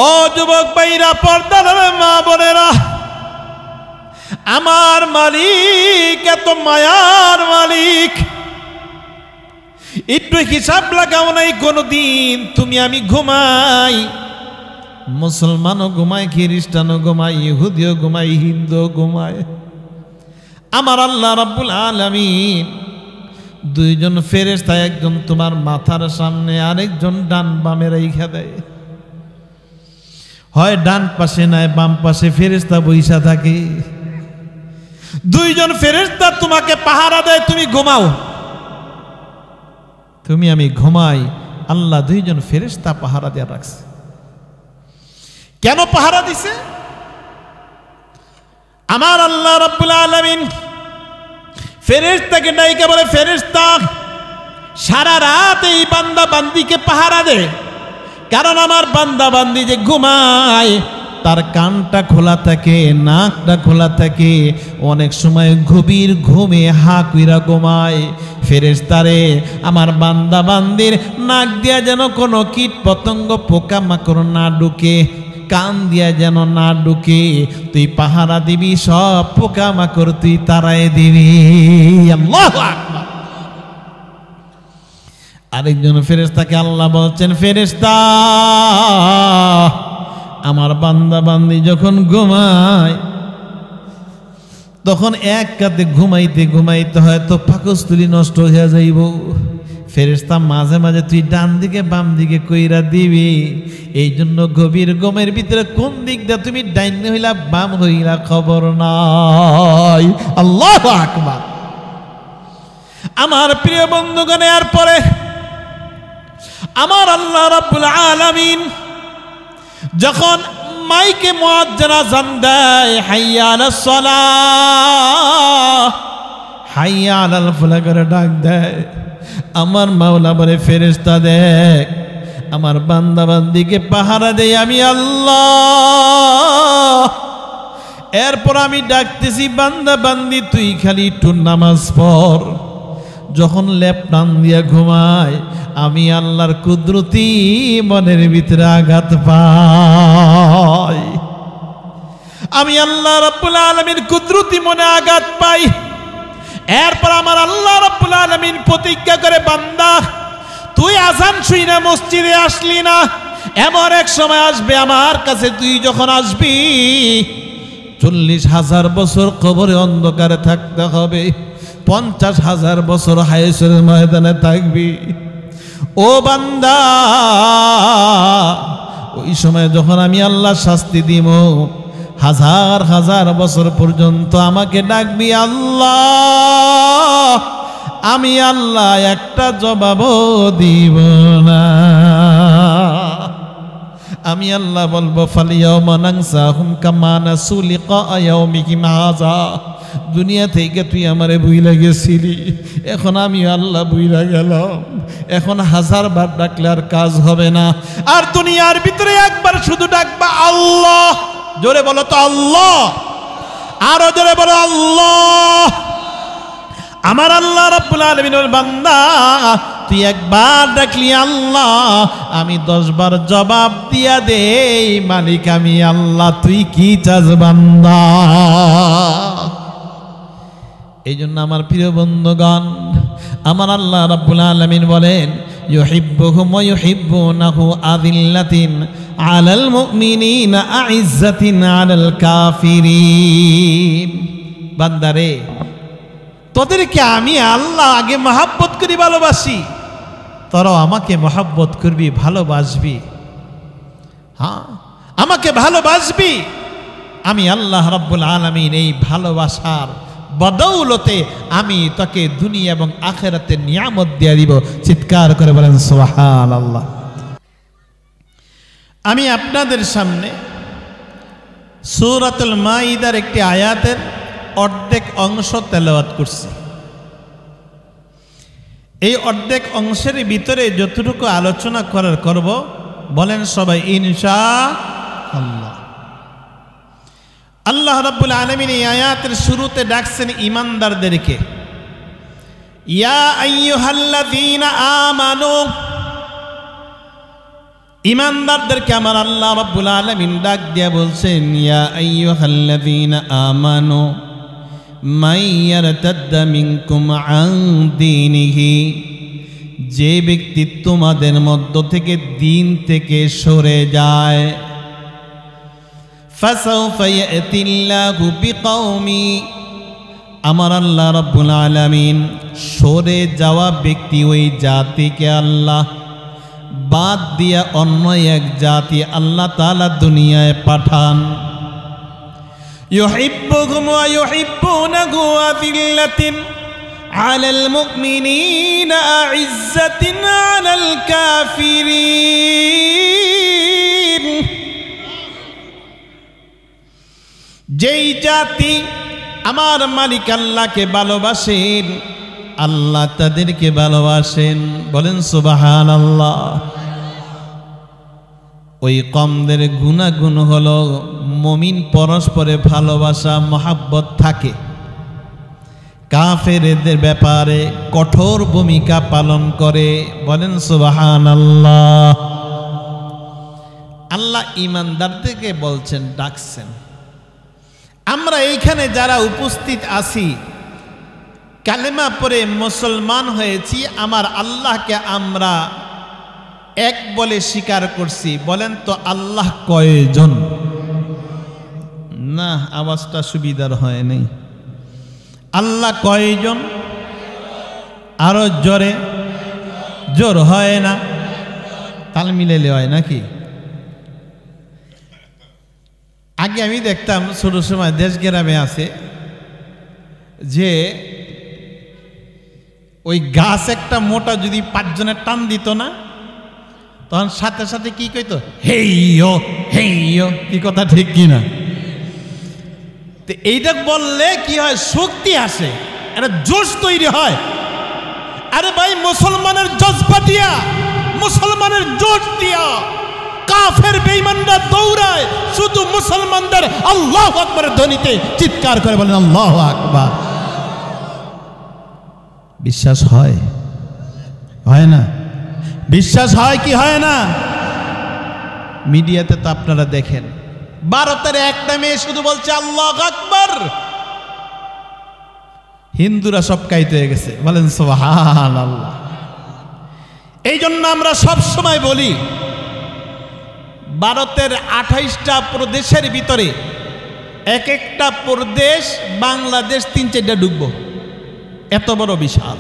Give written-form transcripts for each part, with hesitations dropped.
ও যুবক ভাইরা, পর্দার মা বোনেরা, আমার মালিক এত মায়ার মালিক, একটু হিসাব লাগাও নাই কোনদিন তুমি আমি ঘুমাই, মুসলমানও ঘুমায়, খ্রিস্টানও ঘুমায়, ইহুদিও ঘুমায়, হিন্দু ঘুমায়, আমার আল্লাহ রাব্বুল আলামিন দুইজন ফেরেশতা, একজন তোমার মাথার সামনে, আরেকজন ডান বামে রাইখা দেয়। হয় ডান পাশে নাই বাম পাশে ফেরেশতা বইসা থাকে, দুইজন ফেরেশতা তোমাকে পাহারা দেয়, তুমি ঘুমাও, তুমি আমি ঘুমাই, আল্লাহ দুইজন ফেরেশতা পাহারা দেয়া রাখছে। কেন পাহারা দিছে? আমার আল্লাহ রাব্বুল আলামিন ফেরেশতাকে ডাইকে বলে, ফেরেশতা সারা রাত এই বান্দা বান্দিকে পাহারা দে, কারণ আমার বান্দা বান্দি যে ঘুমায় তার কানটা খোলা থাকে, নাকটা খোলা থাকে, অনেক সময় গভীর ঘুমে হা কইরা ঘুমায়। ফেরেশতারে আমার বান্দা বান্দির নাক দিয়া যেন কোনো কীট পতঙ্গ পোকা মাকড় না ঢুকে, কান দিয়া যেন না ঢুকে, তুই পাহারা দিবি, সব পোকা মাকড় তুই তাড়াই দিবি। আল্লাহু আকবার। আরেকজন ফেরেশতাকে আল্লাহ বলছেন, ফেরেশতা আমার বান্দা বান্দি যখন ঘুমায় তখন এক কাতে ঘুমাইতে ঘুমাইতে হয়তো পাকস্থলী নষ্ট হয়ে যাইব, ফেরেশতা মাঝে মাঝে তুই ডান দিকে বাম দিকে কইরা দিবি, এই জন্য গভীর ঘুমের ভিতরে কোন দিক দিয়ে তুমি ডাইন হইলা বাম হইলা খবর নাই। আল্লাহু আকবার। আমার প্রিয় বন্ধুগণ, এরপরে আমার আল্লাহ রাব্বুল আলামিন যখন মাইকে মুয়াজ্জিন আযান দেয়, হাইয়া আলাস সালাহ, হাইয়া আলাল ফালাহ করে ডাক দেয়, আমার মাওলা বলে, ফেরেশতা দেখ আমার বান্দা বান্দিকে পাহারা দেই আমি আল্লাহ। এরপর আমি ডাকতেছি, বান্দা বান্দি তুই খালি একটু নামাজ পড়। যখন লেপ টান দিয়া ঘুমায় আমি আল্লাহর কুদরতি মনের ভিতরে আঘাত পাই, আমি আল্লাহ রাব্বুল আলামিন কুদরতি মনে আঘাত পাই। এরপর আমার আল্লাহ রাব্বুল আলামিন প্রতিজ্ঞা করে, বান্দা তুই আযান শুইনা মসজিদে আসলি না, এমন এক সময় আসবে আমার কাছে, তুই যখন আসবি 40,000 বছর কবরে অন্ধকারে থাকতে হবে, 50,000 বছর হায়শেরের ময়দানে থাকবি। ও বান্দা, ওই সময় যখন আমি আল্লাহ শাস্তি দিব, 1000,000 বছর পর্যন্ত আমাকে ডাকবি আল্লাহ, আমি আল্লাহ একটা জবাবও দিব না। আমি আল্লাহ বলবো, ফালিয়াউমা নানসাহুম কামা নাসু লিকা ইয়াউমিহিম হাযা, দুনিয়া থেকে তুই আমারে ভুইলা গেছিলি, এখন আমি আল্লাহ ভুইলা গেলাম, এখন 1000 বার ডাকলে আর কাজ হবে না, আর দুনিয়ার ভিতরে একবার শুধু ডাকবা আল্লাহ। জোরে বলো তো আল্লাহ, আরো জোরে বলো আল্লাহ। আমার আল্লাহ রাব্বুল আলামিনের বান্দা তুই একবার ডাকলি আল্লাহ, আমি 10 বার জবাব দিয়া দেই, মালিক আমি আল্লাহ, তুই কি চাস বান্দা। এই জন্য আমার প্রিয় বন্ধুগণ, আমার আল্লাহ রাব্বুল আলামিন বলেন, ইউহিব্বুহুম ওয়া ইউহিব্বুনাহু আযিল্লাতিন আলাল মুমিনিনা আইজ্জাতিন আলাল কাফিরিন। বান্দারে, তোদেরকে আমি আল্লাহ আগে মহব্বত করি, ভালোবাসি, তোরাও আমাকে মহব্বত করবি, ভালোবাসবি। হ্যাঁ, আমাকে ভালোবাসবি, আমি আল্লাহ রাব্বুল আলামিন এই ভালোবাসার বদৌলতে আমি তোকে দুনিয়া এবং আখিরাতের নিয়ামত দিয়ে দিব। চিৎকার করে বলেন সুবহানাল্লাহ। আমি আপনাদের সামনে সূরাতুল মাইদার একটি আয়াতের অর্ধেক অংশ তেলাওয়াত করছি। এই অর্ধেক অংশের ভিতরে যতটুকু আলোচনা করার করব, বলেন সবাই ইনশাআল্লাহ। আল্লাহ রাব্বুল আলামিন এই আয়াতের শুরুতে ডাকছেন ঈমানদারদেরকে, ইয়া আইয়ুহাল্লাযীনা আমানু ঈমানদারদেরকে আমার আল্লাহ রাব্বুল আলামিন ডাক দিয়ে বলছেন, ইয়া আইয়ুহাল্লাযীনা আমানু মান ইয়ারতাদ্দা মিনকুম আন দীনিহি, যে ব্যক্তি তোমাদের মধ্য থেকে দিন থেকে সরে যায়, ফাসাউফা ইয়াতিল্লাহু বিকওমি, আমার আল্লাহ রাব্বুল আলামিন সরে যাওয়া ব্যক্তি ওই জাতিকে আল্লাহ বাদ দিয়া অন্য এক জাতি আল্লাহ তাআলা দুনিয়ায় পাঠান। ইউহিব্বুহুম ওয়া ইউহিব্বুনাহু আযিল্লাতিন আলাল মুমিনিনা আ'ইজ্জাতিন আলাল কাফিরিন, যেই জাতি আমার মালিক আল্লাহকে ভালোবাসেন আল্লাহ তাদেরকে ভালোবাসেন। বলেন সুবহানাল্লাহ। ওই কমদের গুণাগুণ হলো মুমিন পরস্পরে ভালোবাসা মহাব্বত থাকে, কাফেরদের ব্যাপারে কঠোর ভূমিকা পালন করে। বলেন সুবহানাল্লাহ। আল্লাহ ঈমানদারদেরকে বলছেন, ডাকছেন। আমরা এইখানে যারা উপস্থিত আছি, কালেমা পড়ে মুসলমান হয়েছি, আমার আল্লাহকে আমরা এক বলে স্বীকার করছি। বলেন তো আল্লাহ কয়জন? না, আওয়াজটা সুবিধার হয় নাই। আল্লাহ কয়জন? আরো জোরে, জোর হয় না, তাল মিলাইলে হয় নাকি? আগে আমি দেখতাম ছোট সময় দেশ গ্রামে আছে যে ওই গাছ একটা মোটা যদি 5 জনের টান দিত না, তখন সাথে সাথে কি কইতো? হেইয়ো হেইয়ো। কি কথা ঠিক কিনা? তো এইটা বললে কি হয়? শক্তি আসে, একটা জোশ তৈরি হয়। আরে ভাই, মুসলমানের জজবা দিয়া, মুসলমানের জোশ দিয়া কাফের বেঈমানরা দৌড়ায়, শুধু মুসলমানদের আল্লাহু আকবারের ধ্বনিতে চিৎকার করে বলেন আল্লাহু আকবার। বিশ্বাস হয়? হয় না? বিশ্বাস হয় কি হয় না? মিডিয়াতে তো আপনারা দেখেন, ভারতের একটা মেয়ে শুধু বলছে আল্লাহু আকবার, হিন্দুরা সব কাইতে হয়ে গেছে। বলেন সুবহানাল্লাহ। এই জন্য আমরা সব সময় বলি, ভারতের 28টা প্রদেশের ভিতরে এক একটা প্রদেশ বাংলাদেশ 3-4টা ঢুকবো, এত বড় বিশাল।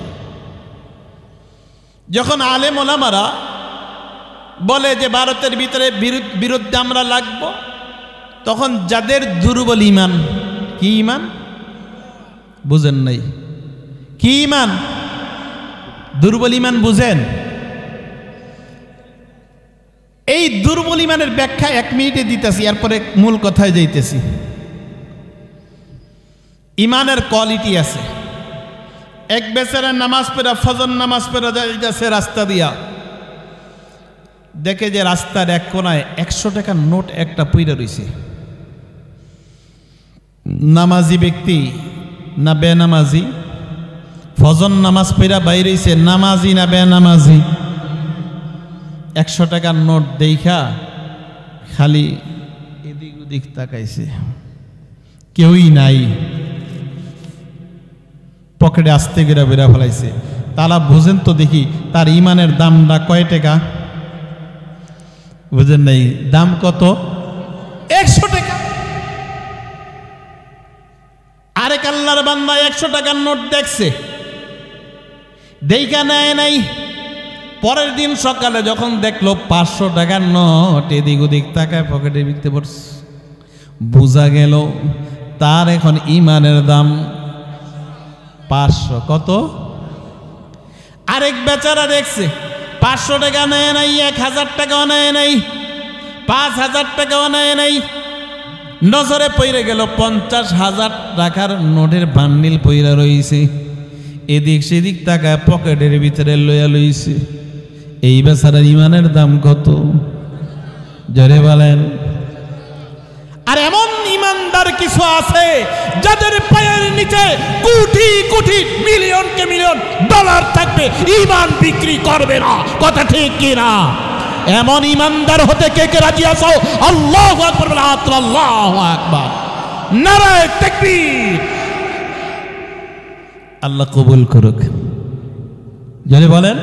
যখন আলেম ওলামারা বলে যে ভারতের ভিতরে বিরুদ্ধে আমরা লাগব, তখন যাদের দুর্বল ঈমান, কি ঈমান বুঝেন নাই? কি ঈমান? দুর্বল ঈমান বুঝেন? এই দুর্বল ঈমানের ব্যাখ্যা 1 মিনিটে দিতেছি, এরপরে মূল কথায় যাইতেছি। ঈমানের কোয়ালিটি আছে। এক বেচারা নামাজ পড়া, ফজর নামাজ পড়া যাইতেছে রাস্তা দিয়া, দেখে যে রাস্তার এক কোনায় 100 টাকার নোট একটা পইরা রইছে। নামাজি ব্যক্তি না বেনামাজি? ফজর নামাজ পড়া বাইরে হইছে, নামাজি না বেনামাজি? 100 টাকার নোট দেখা খালি এদিক ওদিক তাকাইছে, কেউই নাই। পকেটে আস্তে করে বেরা ফেলাইছে। তারা বুঝেন তো দেখি তার ঈমানের দামটা কয় টাকা? বুঝেন নাই? দাম কত? 100 টাকা। আরেক আল্লাহর বান্দা 100 টাকার নোট দেখছে, দেখা নেয় নাই। পরের দিন সকালে যখন দেখলো 500 টাকার নোট, এদিক ওদিক তাকায় পকেটে ভিতরে পড়ছে, বোঝা গেল তার এখন ঈমানের দাম 500। কত? আরেক বেচারা দেখছে 500 টাকা নেয় নাই, 1000 টাকাও নেয় নাই, 5000 টাকাও নেয় নাই। নজরে পইরে গেল 50,000 টাকার নোটের বান্ডিল পইরা রইছে, এদিক সেদিক তাকায় পকেটের ভিতরে লইয়া লইছে। এই বেচারার ঈমানের দাম কত? জোরে বলেন। আর এমন ঈমানদার কিছু আছে যাদের পায়ের নিচে কোটি কোটি মিলিয়ন কে মিলিয়ন ডলার থাকবে, ঈমান বিক্রি করবে না। কথা ঠিক কি না? এমন ইমানদার হতে কে কে রাজি আছো? আল্লাহু আকবার বলে হাত তোলো, আল্লাহু আকবার, নারায়ে তাকবীর। আল্লাহ কবুল করুক, জোরে বলেন।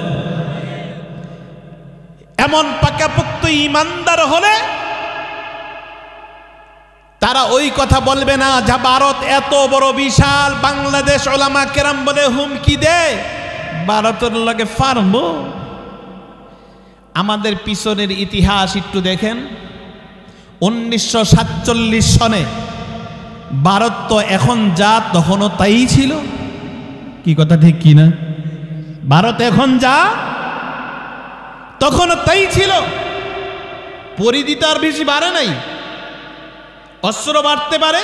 এমন পাকাপোক্ত ইমানদার হলে তারা ওই কথা বলবে না যা ভারত এত বড় বিশাল, বাংলাদেশ উলামা কেরাম বলে হুমকি দেয়, ভারতের লগে পারবো? আমাদের পিছনের ইতিহাস একটু দেখেন। 1947 সনে ভারত তো এখন যা তখনও তাই ছিল, কি কথা ঠিক কি না? ভারত এখন যা তখনও তাই ছিল, পরিধি তো আর বেশি বাড়ে নাই। অস্ত্র বাড়তে পারে,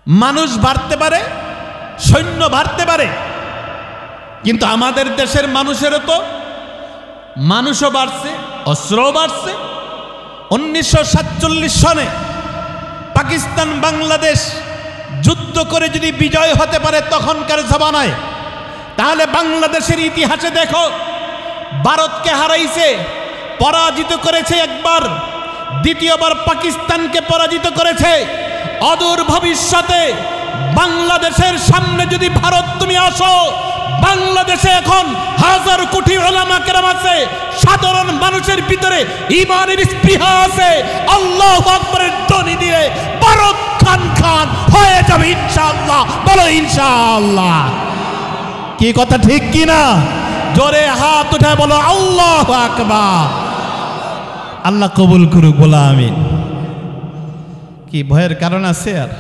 মানুষ বাড়তে পারে, সৈন্য বাড়তে পারে, কিন্তু আমাদের দেশের মানুষেরও তো মানুষও বাড়ছে, অস্ত্রও বাড়ছে। 1947 সনে পাকিস্তান বাংলাদেশ যুদ্ধ করে যদি বিজয় হতে পারে তখনকার জামানায়, তাহলে বাংলাদেশের ইতিহাসে দেখো ভারতকে হারাইছে, পরাজিত করেছে একবার, দ্বিতীয়বার পাকিস্তানকে পরাজিত করেছে। অদূর ভবিষ্যতে বাংলাদেশের সামনে যদি ভারত তুমি আসো, বাংলাদেশে এখন হাজার কোটি উলামা কেরাম আছে, সাধারণ মানুষের ভিতরে ঈমানের স্পৃহা আছে, আল্লাহু আকবারের ধ্বনি দিয়ে ভারত খান খান হয়ে যাবে ইনশাআল্লাহ। বলো ইনশাআল্লাহ। কি কথা ঠিক কি না? জোরে হাত উঠায় বলো আল্লাহু আকবার। আল্লাহ কবুল করুক, বলো আমিন। কি ভয়ের কারণ আছে আর?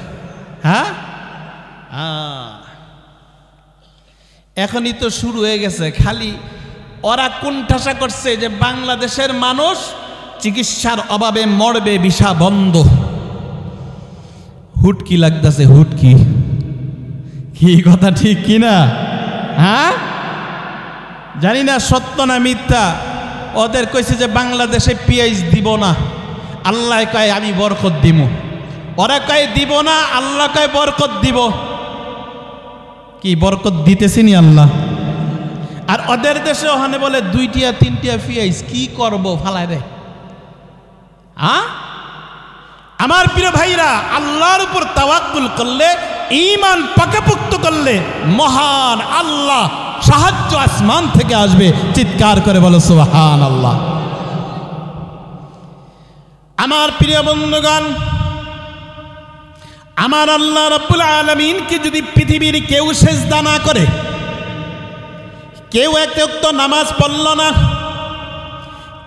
হ্যাঁ, এখনই তো শুরু হয়ে গেছে। খালি ওরা কোণঠাসা করছে যে বাংলাদেশের মানুষ চিকিৎসার অভাবে মরবে, ভিসা বন্ধ। হুটকি লাগতেছে, হুটকি। কি কথা ঠিক কি না? হ্যাঁ, জানি না সত্য না মিথ্যা। ওদের কইছে যে বাংলাদেশে পিএইচ দিব না, আল্লাহ কয় আমি বরকত দিব। ওরা কয় দিব না, আল্লাহ কয় বরকত দিব। কি বরকত দিতেছি নি আল্লাহ? আর ওদের দেশে ওখানে বলে 2টিয়া 3টিয়া পিএইচ, কি করব ফালায় রে। আমার প্রিয় ভাইরা, আল্লাহর উপর তাওয়াক্কুল করলে, ঈমান পাকাপোক্ত করলে মহান আল্লাহ সাহায্য আসমান থেকে আসবে। চিৎকার করে বলো সুবহানাল্লাহ। আমার প্রিয় বন্ধুগণ, আমার আল্লাহ রাব্বুল আলামিনকে যদি পৃথিবীর কেউ সিজদা না করে, কেউ এক ওয়াক্ত নামাজ পড়ল না,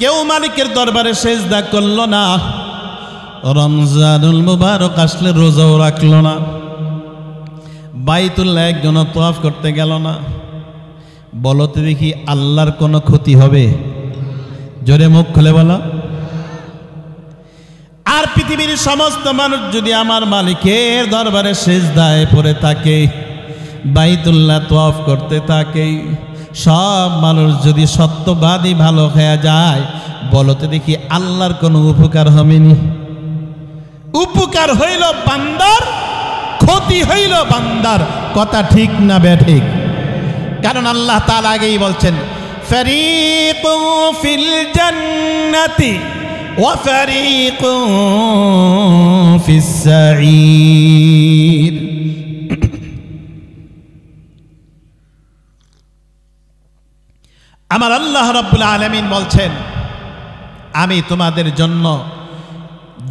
কেউ মালিকের দরবারে সিজদা করল না, রমজানুল মুবারক আসলে রোজাও রাখল না, বাইতুল্লাহ একজন তওয়াফ করতে গেল না, বলতে দেখি আল্লাহর কোনো ক্ষতি হবে? জোরে মুখ খুলে বলো। আর পৃথিবীর সমস্ত মানুষ যদি আমার মালিকের দরবারে সিজদায় পড়ে থাকে, বাইতুল্লাহ তওয়াফ করতে থাকে, সব মানুষ যদি সত্যবাদী ভালো হয়ে যায়, বলতে দেখি আল্লাহর কোনো উপকার হবেনি? উপকার হইল বান্দার, ক্ষতি হইল বান্দার। কথা ঠিক না বেঠিক? কারণ আল্লাহ তাআলা আগেই বলছেন, ফারীকুন ফিল জান্নাতি ওয়া ফারীকুন ফিস সাঈর। আমার আল্লাহ রাব্বুল আলামিন বলছেন, আমি তোমাদের জন্য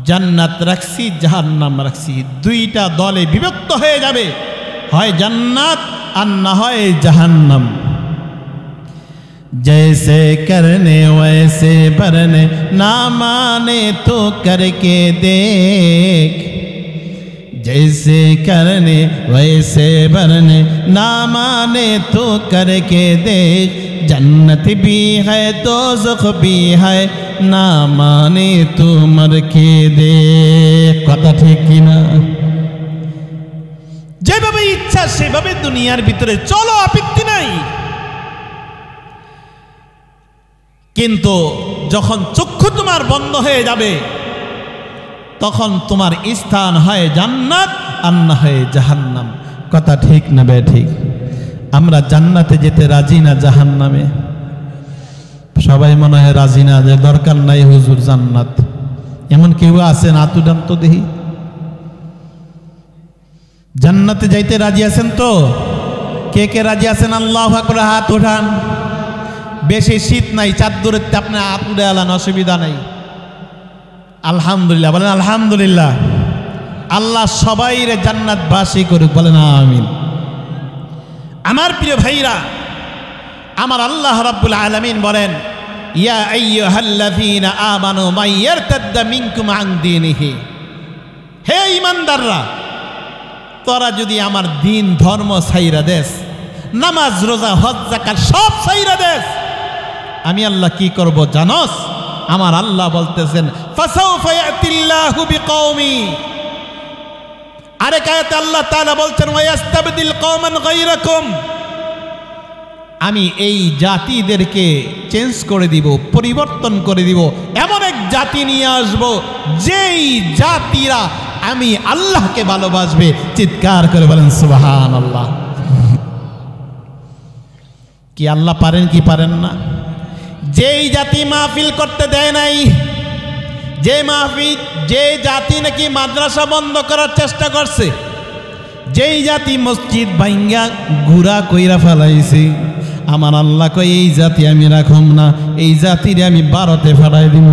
জান্নাত রাখছি, জাহান্নাম রাখছি। 2টা দলে বিভক্ত হয়ে যাবে, হয় জান্নাত আর না হয় জাহান্নাম। जैसे करने वैसे भरने, ना माने तो करके देख। जैसे करने वैसे भरने, ना माने तो करके देख। जन्नत भी है दोज़ख भी है, ना माने तो मर के देख। কথা ঠিক কি না? যেভাবে ইচ্ছা সেভাবে দুনিয়ার ভিতরে চলো, আপত্তি নাই। কিন্তু যখন চক্ষু তোমার বন্ধ হয়ে যাবে, তখন তোমার স্থান হয় জান্নাত আর না হয় জাহান্নাম। কথা ঠিক না বেঠিক? আমরা জান্নাতে যেতে রাজি না জাহান্নামে? সবাই মনে হয় রাজি না, যে দরকার নাই হুজুর জান্নাত, এমন কেউ আছেন? আতুডান তো দেখি। জান্নাতে যাইতে রাজি আছেন তো? কে কে রাজি আছেন? আল্লাহু আকবার, হাত উঠান। বেশি শীত নাই, চাদরের আপনি হাত উঠে আলান, অসুবিধা নাই। আলহামদুলিল্লাহ বলেন, আলহামদুলিল্লাহ। আল্লাহ সবাইরে জান্নাতবাসী করুক, বলেন আমিন। আমার প্রিয় ভাইরা, আমার আল্লাহ রাব্বুল আলামিন বলেন, ইয়া আইয়ুহাল্লাযীনা আমানু মান ইয়ারতাদ্দা মিনকুম আন দীনিহি, হে ঈমানদাররা, তোরা যদি আমার দিন ধর্ম ছাইরা দেস, নামাজ রোজা হজ যাকাত সব ছাইরা দেস, আমি আল্লাহ কি করব জানোস? আমার আল্লাহ বলতেছেন, ফাসাউফা ইয়াতিল্লাহু বিকওমি। আরেক আয়াতে আল্লাহ তাআলা বলছেন, ওয়া ইয়াস্তাবদিল কওমান গায়রাকুম, আমি এই জাতিদেরকে চেঞ্জ করে দিব, পরিবর্তন করে দিব, এমন এক জাতি নিয়ে আসব যেই জাতিরা আমি আল্লাহকে ভালোবাসবে। চিৎকার করে বলেন সুবহানাল্লাহ। কি আল্লাহ পারেন কি পারেন না? যেই জাতি মাহফিল করতে দেয় নাই, যে মাহফিল, যে জাতি নাকি মাদ্রাসা বন্ধ করার চেষ্টা করছে, যেই জাতি মসজিদ ভাঙ্গা গুড়া কইরা ফেলাইছে, আমার আল্লাহ কই এই জাতি আমি রাখম না, এই জাতিরে আমি ভারতে ফাটাই দিব।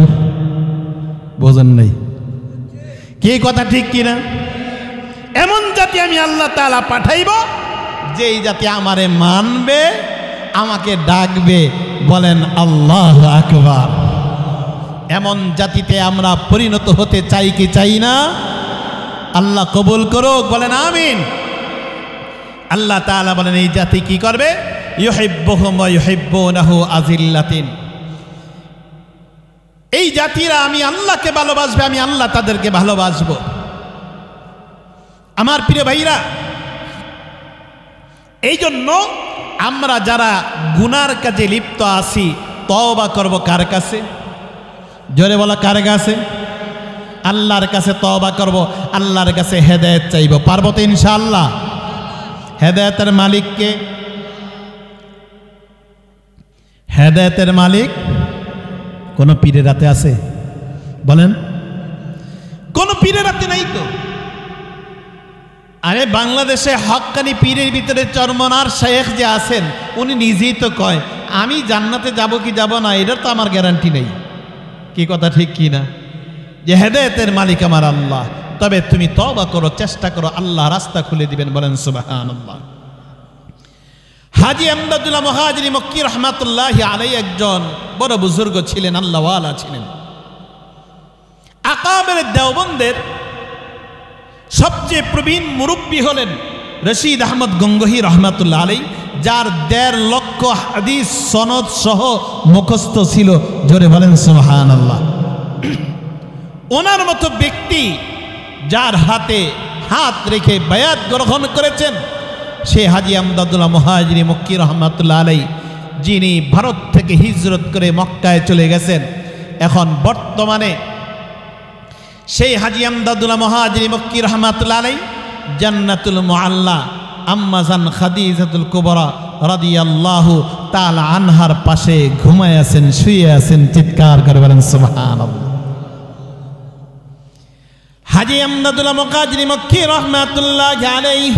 বোঝেন নাই কি কথা, ঠিক কিনা? এমন জাতি আমি আল্লাহ তাআলা পাঠাইব যেই জাতি আমারে মানবে, আমাকে ডাকবে। বলেন আল্লাহু আকবার। এমন জাতিতে আমরা পরিণত হতে চাই কি চাই না? আল্লাহ কবুল করুক, বলেন আমিন। আল্লাহ তাআলা বলেন এই জাতি কি করবে? ইউহিব্বুহুম ওয়া ইউহিব্বুনাহু আযিল্লাতিন, এই জাতিরা আমি আল্লাহকে ভালোবাসবে, আমি আল্লাহ তাদেরকে ভালোবাসবো। আমার প্রিয় ভাইরা, এই জন্য আমরা যারা গুনার কাজে লিপ্ত আছি, তওবা করব কার কাছে? জোরে বলা, কার কাছে? আল্লাহর কাছে তওবা করব, আল্লাহর কাছে হেদায়েত চাইব। পারবো তো ইনশাআল্লাহ? হেদায়েতের মালিক কে? হেদায়েতের মালিক কোন পীরের হাতে আছে? বলেন, কোন পীরের হাতে নাই তো। আরে বাংলাদেশে হক্কানি পীরের ভিতরে চরমনার শেখ যে আছেন, উনি নিজেই তো কয় আমি জান্নাতে যাব কি যাব না, এটার তো আমার গ্যারান্টি নেই। কি কথা ঠিক কি না? যে হেদায়েতের মালিক আমার আল্লাহ, তবে তুমি তওবা করো, চেষ্টা করো, আল্লাহ রাস্তা খুলে দিবেন। বলেন সুবহানাল্লাহ। হাজী আমদাদুল্লাহ মুহাজিরি মক্কি রহমাতুল্লাহি আলাইহি একজন বড় বুজুর্গ ছিলেন, আল্লাহওয়ালা ছিলেন। আকাবের দেওবন্দের সবচেয়ে প্রবীণ মুরব্বী হলেন রশিদ আহমদ গঙ্গোহী রহমাতুল্লাহ আলাইহি, যার 1.5 লক্ষ হাদিস সনদ সহ মুখস্থ ছিল। জোরে বলেন সুবহানাল্লাহ। ওনার মতো ব্যক্তি যার হাতে হাত রেখে বায়াত গ্রহণ করেছেন, সে হাজী আমদাদুল্লাহ মুহাজিরি মক্কি রহমাতুল্লাহ আলাইহি, যিনি ভারত থেকে হিজরত করে মক্কায় চলে গেছেন। এখন বর্তমানে সেই হাজী আমদাদুল্লাহ মুহাজিরি মক্কি রহমাতুল্লাহ আলাইহি জান্নাতুল মুআল্লা আম্মাজান খাদিজাতুল কুবরা রাদিয়াল্লাহু তাআলা আনহার পাশে ঘুমায় আছেন, শুয়ে আছেন। চিৎকার করে বলেন সুবহানাল্লাহ। হাজী আমদাদুল্লাহ মুহাজিরি মক্কি রহমাতুল্লাহ আলাইহি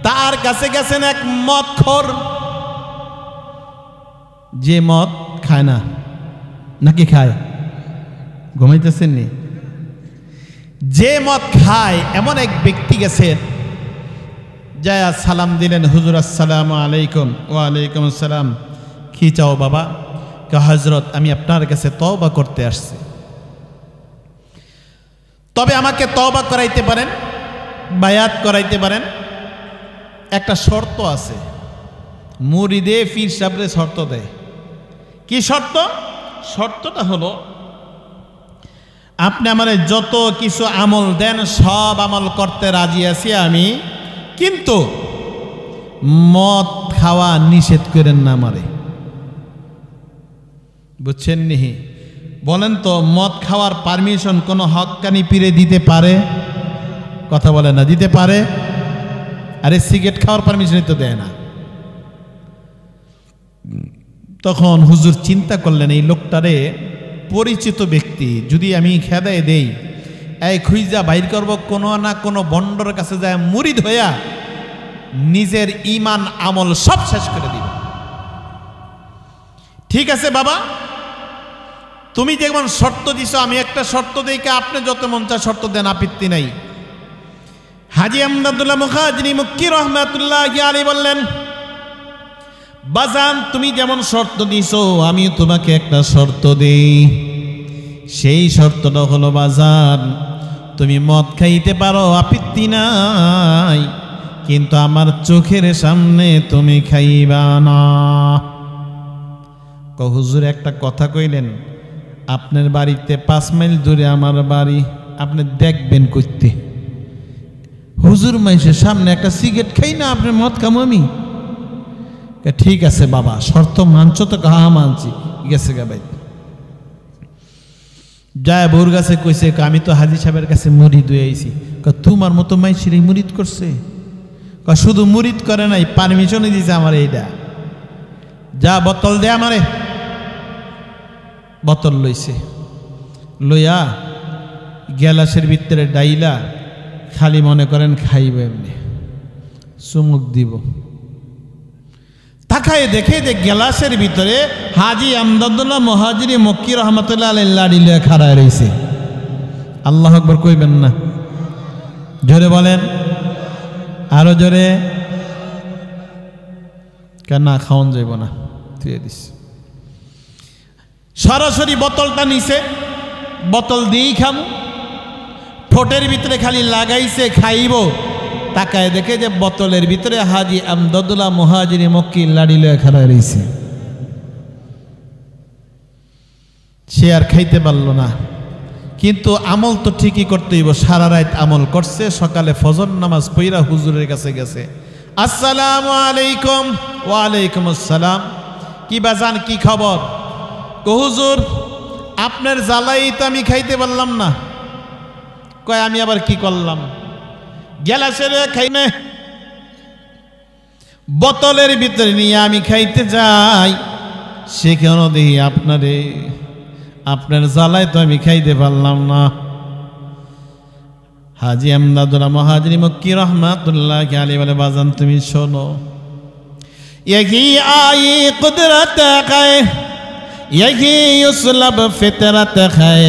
তার কাছে গেছেন এক মদখোর, যে মদ খায় না, নাকি খায়? ঘুমাইতেছেন নি? যে মদ খায় এমন এক ব্যক্তি গেছেন, যায় সালাম দিলেন, হুজুর আসসালামু আলাইকুম। ওয়ালাইকুম আসসালাম। কি চাও বাবা? হযরত, আমি আপনার কাছে তওবা করতে আসছি, তবে আমাকে তওবা করাইতে পারেন, বায়াত করাইতে পারেন। একটা শর্ত আছে, মুরিদে পীর সাহেবরে শর্ত দেয়। কি শর্ত? শর্তটা হলো, আপনি আমারে যত কিছু আমল দেন সব আমল করতে রাজি আছি আমি, কিন্তু মদ খাওয়া নিষেধ করেন না আমারে। বুঝছেন নি? বলেন তো, মদ খাওয়ার পারমিশন কোন হক্কানি পীরে দিতে পারে? কথা বলে না, দিতে পারে? আরে সিগারেট খাওয়ার পারমিশন তো দেয় না। তখন হুজুর চিন্তা করলেন এই লোকটারে পরিচিত ব্যক্তি, যদি আমি খেদায় দেই এই খুঁজা বাইর করব কোনো না কোনো বন্ডর কাছে যায় মুরিদ হইয়া নিজের ইমান আমল সব শেষ করে দিব। ঠিক আছে বাবা, তুমি যেমন শর্ত দিছো আমি একটা শর্ত দেই, আপনি যত মন চায় শর্ত দেন, আপত্তি নাই। হাজী আমদাদুল্লাহ মুখাজিনী মক্কি রহমাতুল্লাহি আলাইহি বললেন, বাজান তুমি যেমন শর্ত দিছো আমি তোমাকে একটা শর্ত দেই। সেই শর্তটা হলো বাজান, তুমি মদ খাইতে পারো, আপত্তি নাই, কিন্তু আমার চোখের সামনে তুমি খাইবা না। হুজুর একটা কথা কইলেন, আপনার বাড়িতে 5 মাইল দূরে আমার বাড়ি, আপনি দেখবেন করতে। হুজুর মাইসের সামনে একটা সিগারেট খাই না, আপনার মদ খামো আমি? ঠিক আছে বাবা, শর্ত মানছো তো? হ্যাঁ মানছি। গেছে গা ভাই, যায় বউর কাছে কইছে, আমি তো হাজী সাহেবের কাছে মুরিদ হয়ে আইছি। তোমার মতো মাইসির মুরিদ করছে? শুধু মুরিদ করে নাই, পারমিশনই দিছে আমার। এইটা যা বোতল দে আমারে। বোতল লইছে, লইয়া গ্যালাসের ভিতরে ডাইলা খালি মনে করেন খাইবে, এমনি চুমুক দিব। তাকায় দেখে যে গ্যালাসের ভিতরে হাজী আমদাদুল্লাহ মুহাজিরি মক্কি রহমাতুল্লাহ আলাইহি লাড়ি লয়ে খাড়ায় রইছে। আল্লাহু আকবার কইবেন না? জোরে বলেন, আরো জোরে। কেন খাওন যাইব না, তুই দিস। সরাসরি বোতলটা নিছে, বোতল দিয়েই খাম, ঠোঁটের ভিতরে খালি লাগাইছে খাইব। তাকায় দেখে যে বোতলের ভিতরে হাজী আমদাদুল্লাহ মুহাজিরি মক্কি লাড়ি লয়ে খাড়ায় রইছে। সে আর খাইতে পারল না, কিন্তু আমল তো ঠিকই করতে হইব। সারা রাত আমল করছে, সকালে ফজর নামাজ পইরা হুজুরের কাছে গেছে। আসসালামু আলাইকুম। ওয়ালাইকুম আসসালাম। কি বাজান, কি খবর? হুজুর আপনার জ্বালাই তো আমি খাইতে পারলাম না। কয় আমি আবার কি করলাম? গ্যালাসের খাইনে বোতলের ভিতরে নিয়ে আমি খাইতে যাই, সেখানে দেখি আপনার জ্বালায় তো আমি খাইতে পারলাম না। হাজী আমদাদুল্লাহ মুহাজিরি মক্কি রহমাতুল্লাহি আলাইহি বলে, বাজান তুমি শোনো, यही आई कुदरत है, यही युस्लब फितरत है,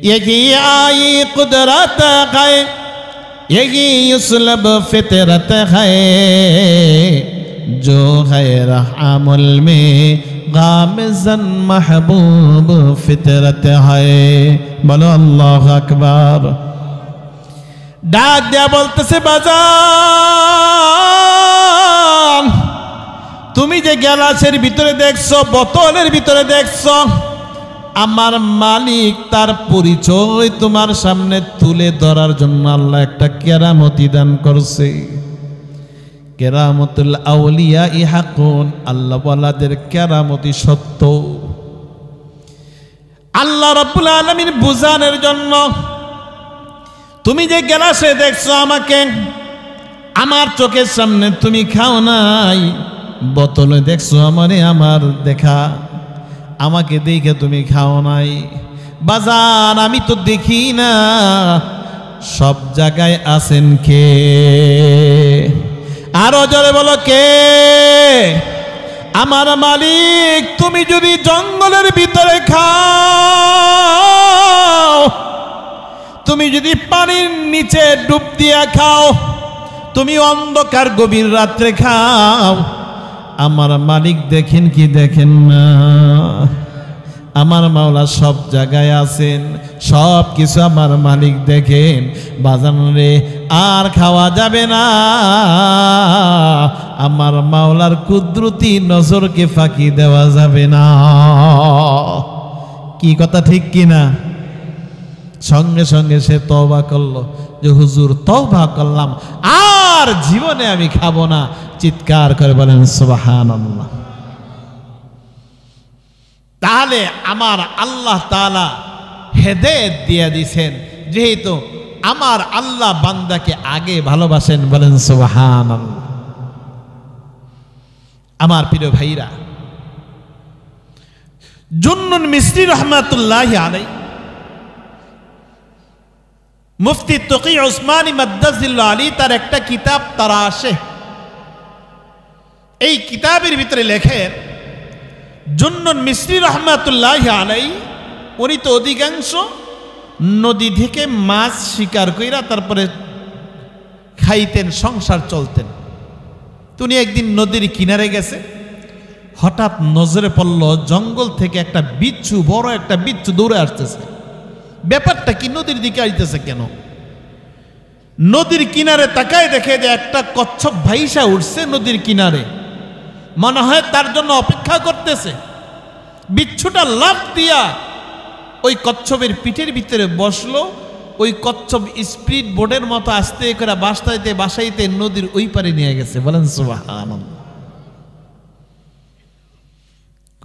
यही आई कुदरत है, यही युस्लब फितरत है, जो है रहमुल में गामिज़न महबूब फितरत है। बोलो अल्लाहु अकबर। डाक दिया बोलते बाजान, তুমি যে গ্যালাসের ভিতরে দেখছো, বোতলের ভিতরে দেখছো, আমার মালিক তার পরিচয় তোমার সামনে তুলে ধরার জন্য আল্লাহ একটা কেরামতি দান করছে। কেরামতুল আউলিয়া ইহাকুন, আল্লাহ ওয়ালাদের কেরামতি সত্য। আল্লাহ রাব্বুল আলামিন বুঝানোর জন্য, তুমি যে গ্লাসে দেখছো আমাকে, আমার চোখের সামনে তুমি খাও নাই, বোতলে দেখছো আমারে, আমার দেখা, আমাকে দেখে তুমি খাও নাই। বাজার আমি তো দেখি না, সব জায়গায় আছেন কে? আরো জোরে বলো কে? আমার মালিক। তুমি যদি জঙ্গলের ভিতরে খাও, তুমি যদি পানির নিচে ডুব দিয়া খাও, তুমি অন্ধকার গভীর রাত্রে খাও, আমার মালিক দেখেন কি দেখেন না? আমার মাওলা সব জায়গায় আছেন, সব কিছু আমার মালিক দেখেন। বাজান রে, আর খাওয়া যাবে না, আমার মাওলার কুদরতি নজরকে ফাঁকি দেওয়া যাবে না। কি কথা ঠিক কিনা? সঙ্গে সঙ্গে সে তওবা করলো যে হুজুর তওবা করলাম, আর জীবনে আমি খাবো না। চিৎকার করে বলেন সুবহানাল্লাহ। তাহলে আমার আল্লাহ তাআলা হেদায়েত দিয়ে দিয়েছেন, যেহেতু আমার আল্লাহ বান্দাকে আগে ভালোবাসেন, বলেন সুবহানাল্লাহ। আমার প্রিয় ভাইরা, জুন্নুন মিসরি রহমাতুল্লাহি আলাইহি মুফতি তকি উসমানী মাদ্দাজিল্লাহ আলী তার একটা কিতাব তারাশে, এই কিতাবের ভিতরে লেখেন জুন্নুন মিসরি রহমাতুল্লাহি আলাইহি উনি তো অধিকাংশ নদী থেকে মাছ শিকার কইরা তারপরে খাইতেন, সংসার চলতেন। উনি একদিন নদীর কিনারে গেছে, হঠাৎ নজরে পড়ল জঙ্গল থেকে একটা বিচ্ছু, বড় একটা বিচ্ছু দৌড়ে আসতেছে। ব্যাপারটা কি, নদীর দিকে আসতেছে কেন? নদীর কিনারে তাকায় দেখে যে একটা কচ্ছপ ভাইসা উঠছে নদীর কিনারে, মনে হয় তার জন্য অপেক্ষা করতেছে। বিচ্ছুটা লাফ দিয়া ওই কচ্ছপের পিঠের ভিতরে বসলো। ওই কচ্ছপ স্পিড বোটের মতো আস্তে করে বাসাইতে বাসাইতে নদীর ওই পারে নিয়ে গেছে। বলেন সুবহানাল্লাহ।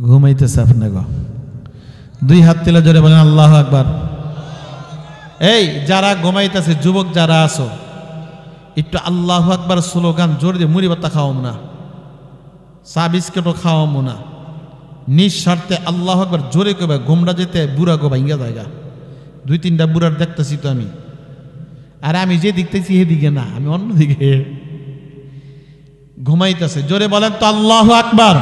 ঘুমাইতেছে আপনাকে, দুই হাত তুলে জোরে বলেন আল্লাহু আকবার। এই যারা ঘুমাইতেছে, যুবক যারা আছো, একটু আল্লাহু আকবার স্লোগান জোর দিয়ে, মুড়ি ভাত খাওয়াম না, চা বিস্কুটও খাওয়াম না, নিঃস্বার্থে আল্লাহু আকবার জোরে কবে। ঘুমরা যেতে বুড়া গো ভাঙ্গা জায়গা, দুই তিনটা বুড়ার দেখতেছি তো আমি, আর আমি যে দেখতেছি এদিকে না, আমি অন্যদিকে। ঘুমাইতেছে, জোরে বলেন তো আল্লাহু আকবার।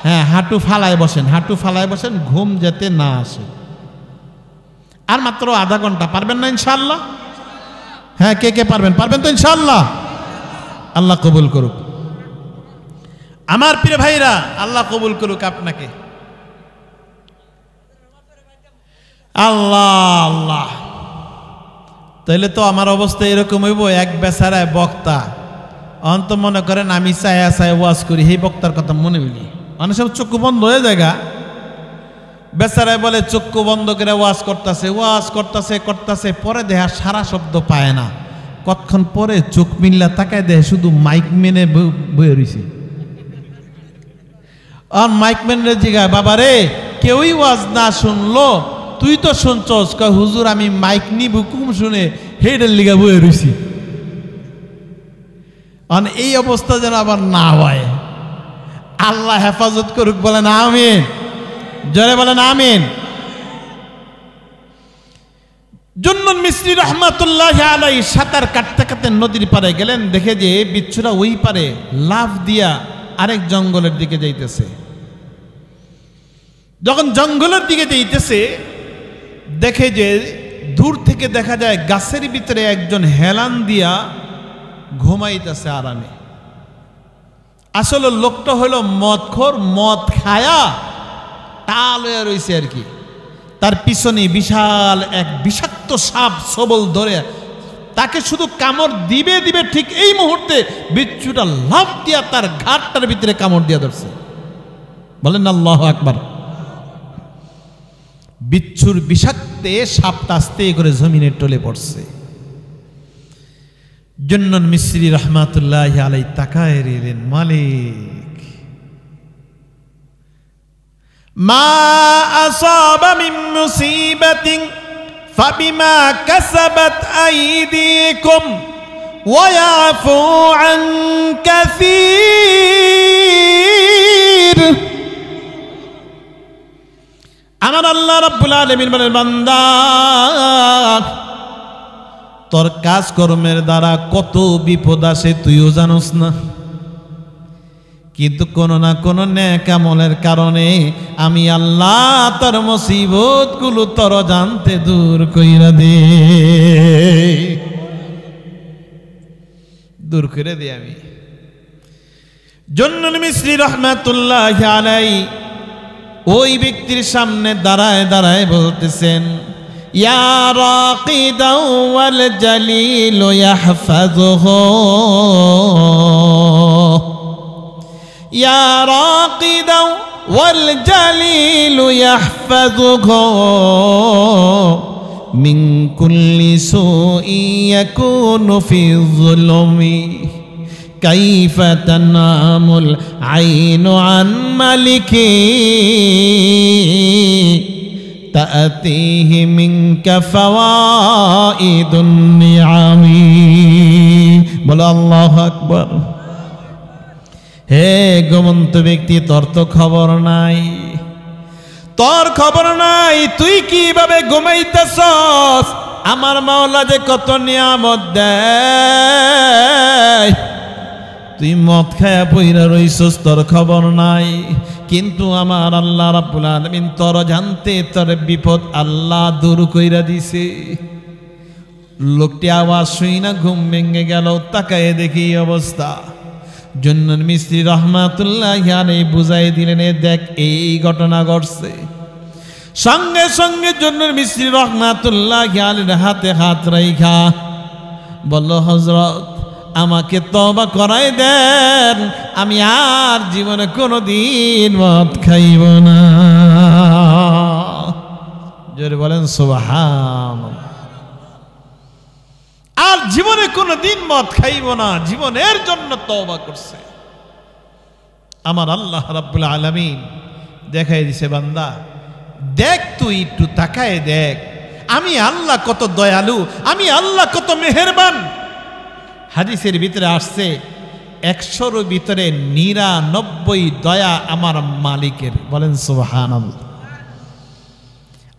হ্যাঁ, হাঁটু ফালায় বসেন, হাঁটু ফালায় বসেন, ঘুম যেতে না আসে। আর মাত্র আধা ঘন্টা, পারবেন না ইনশাআল্লাহ? হ্যাঁ, কে কে পারবেন? পারবেন তো ইনশাআল্লাহ? আল্লাহ কবুল করুক। আমার প্রিয় ভাইরা, আল্লাহ কবুল করুক আপনাকে। আল্লাহ আল্লাহ। তাইলে তো আমার অবস্থা এরকম হইব, এক বেচারায় বক্তা, অন্ত মনে করেন আমি চায়া চায় ওয়াজ করি, সেই বক্তার কথা মনে হইলি অনেক সব চক্ষু বন্ধ হয়ে জায়গা। বেচারায় বলে চক্ষু বন্ধ করে ওয়াজ করতেছে, ওয়াজ করতেছে করতেছে, পরে দেহা সারা শব্দ পায় না। কতক্ষণ পরে চোখ মিল্লা তাকায় দেহে শুধু মাইক মেনে বয়ে রয়েছে। আর মাইক মেনে জিগায়, বাবা রে, কেউই ওয়াজ না শুনলো, তুই তো শুনছস? কয় হুজুর, আমি মাইক নিব কুম শুনে হেডের লিগা বয়ে রয়েছি। আর এই অবস্থা যেন আবার না হয়, আল্লাহ হেফাজত করুক। বলেন আমিন, জোরে বলেন আমিন। জুন্নুন মিসরি রহমাতুল্লাহি আলাইহি সাঁতার কাটতে কাটতে নদীর পারে গেলেন, দেখে যে বিচ্ছুরা ওই পারে লাফ দিয়া আরেক জঙ্গলের দিকে যাইতেছে। যখন জঙ্গলের দিকে যাইতেছে, দেখে যে দূর থেকে দেখা যায় গাছের ভিতরে একজন হেলান দিয়া ঘুমাইতেছে আরামে। আসলে লোকটা হলো মদখোর, মদ খায়া টাল হয়ে রয়েছে আর কি। তার পিছনে বিশাল এক বিষাক্ত সাপ সবল ধরে তাকে শুধু কামড় দিবে দিবে, ঠিক এই মুহূর্তে বিচ্ছুটা লাফ দিয়া তার ঘাটটার ভিতরে কামড় দিয়া ধরছে। বলেন আল্লাহু আকবার। বিচ্ছুর বিষাক্তে সাপটা আস্তে করে জমিনে টলে পড়ছে। জুন্নুন মিসরি রহমাতুল্লাহি আলাইহি তাকায় রইলেন, মালিক মা আসাবা মিন মুসিবাতিন ফাবিমা কাসাবাত আইদিকুম ওয়া ইয়াফু আন কাসীর। আমার আল্লাহ রাব্বুল আলামিন বলেন, বান্দা, তোর কাজকর্মের দ্বারা কত বিপদ আসে তুইও জানোস না, কিন্তু কোনো না কোনো নেক আমলের কারণে আমি আল্লাহ তোর মুসিবত গুলো তোর জানতে দূর কইরা দে, দূর করে দে আমি। জুন্নুন মিসরি রহমাতুল্লাহি আলাইহি ওই ব্যক্তির সামনে দাঁড়ায় দাঁড়ায় বলতেছেন, ইয়া রাকিদাও ওয়াল জালিল ইয়াহফাযুহু, ইয়া রাকিদাও ওয়াল জালিল ইয়াহফাযুহু মিন কুল্লি সুইন ইয়াকুনু ফি যুলমি কাইফা তানামুল আইনু আন মালিকি তাআতিহি মিনকা ফাওয়াইদুন নিআমি। বলো আল্লাহু আকবার। হে ঘুমন্ত ব্যক্তি, তোর তো খবর নাই, তোর খবর নাই তুই কিভাবে ঘুমাইতেছস। আমার মাওলা যে কত নিয়ামত দেয়, তুই মদ খায়া পইরা রইছস, তোর খবর নাই। কিন্তু আমার আল্লাহ রাব্বুল আলামিন তোর জানতে তোর বিপদ আল্লাহ দূর কইরা দিছে। লোকটি আওয়াজ শুই না ঘুম ভেঙে গেল, তাকায়ে দেখি অবস্থা। জুন্নুন মিস্ত্রি রহমাতুল্লাহি আলাইহি বুঝাই দিলেন, দেখ এই ঘটনা ঘটছে। সঙ্গে সঙ্গে জুন্নুন মিস্ত্রি রহমাতুল্লাহি আলাইহির হাতে হাত রাইখা বলল, হযরত আমাকে তওবা করাই দেন, আমি আর জীবনে কোনোদিন মদ খাইব না। জোরে বলেন সুবহানাল্লাহ। আর জীবনে কোনোদিন মদ খাইব না, জীবনের জন্য তওবা করছে। আমার আল্লাহ রাব্বুল আলামিন দেখাই দিছে, বান্দা দেখ, তুই একটু তাকায় দেখ, আমি আল্লাহ কত দয়ালু, আমি আল্লাহ কত মেহেরবান। হাদিসের ভিতরে আসছে 100-র ভিতরে 99 দয়া আমার মালিকের। বলেন সুবহানাল্লাহ।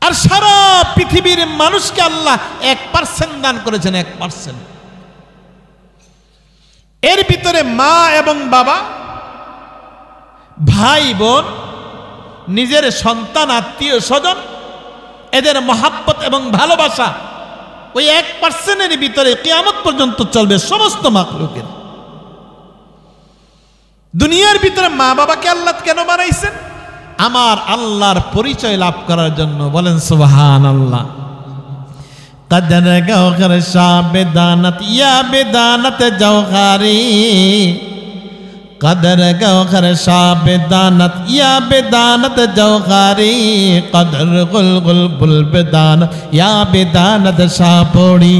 আর সারা পৃথিবীর মানুষকে আল্লাহ 1% দান করেছেন, 1%। এর ভিতরে মা এবং বাবা, ভাই বোন, নিজের সন্তান, আত্মীয় স্বজন, এদের মহাব্বত এবং ভালোবাসা ওই 1%-এর ভিতরে কিয়ামত পর্যন্ত চলবে সমস্ত মাখলুকের। দুনিয়ার ভিতরে মা বাবাকে আল্লাহ কেন বানাইছেন? আমার আল্লাহর পরিচয় লাভ করার জন্য। বলেন সুবহানাল্লাহ। কদর গওহর শাহ বেদানত ইয়া বেদানত জওহরি, কদর গওহর শাহ বেদানত ইয়া বেদানত জওহরি, কদর গুলগুল বুল বেদানত ইয়া বেদানত শাহপড়ি।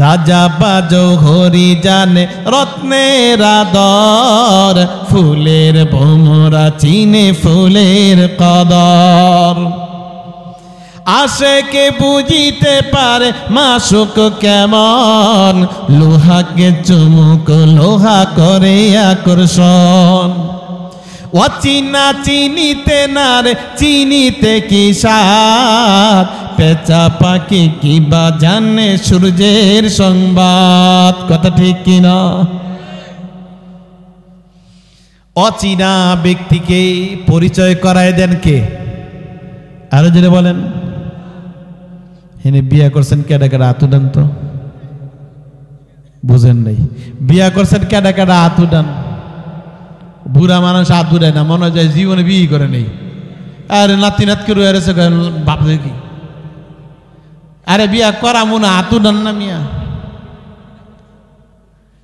রাজা বাজো হরি জানে রত্নের আদর, ফুলের ভোমরা চিনে ফুলের কদর। আশেকে বুঝিতে পারে মাসুক কেমন, লোহাকে চুমুক লোহা করে আকর্ষণ। অচিনা চিনিতে না রে চিনিতে কি সাথ, পেঁচা পাখি কিবা জানে সূর্যের সংবাদ। কথা ঠিক কিনা? অচিনা ব্যক্তিকে পরিচয় করায় দেন কে? আরো যদি বলেন, হেনে বিয়া করছেন কেডা কেডা হাত উঠান তো। বুঝেন নাই? বিয়া করছেন কেডা কেডা হাত উঠান। বুড়া মানুষ হাত উঠায় না, মনে হয় জীবনে বিয়ে করে নেই। আরে নাতি নাত করে এসে বাপ দেখি, আরে বিয়া করা মনে হাত উঠান না মিয়া।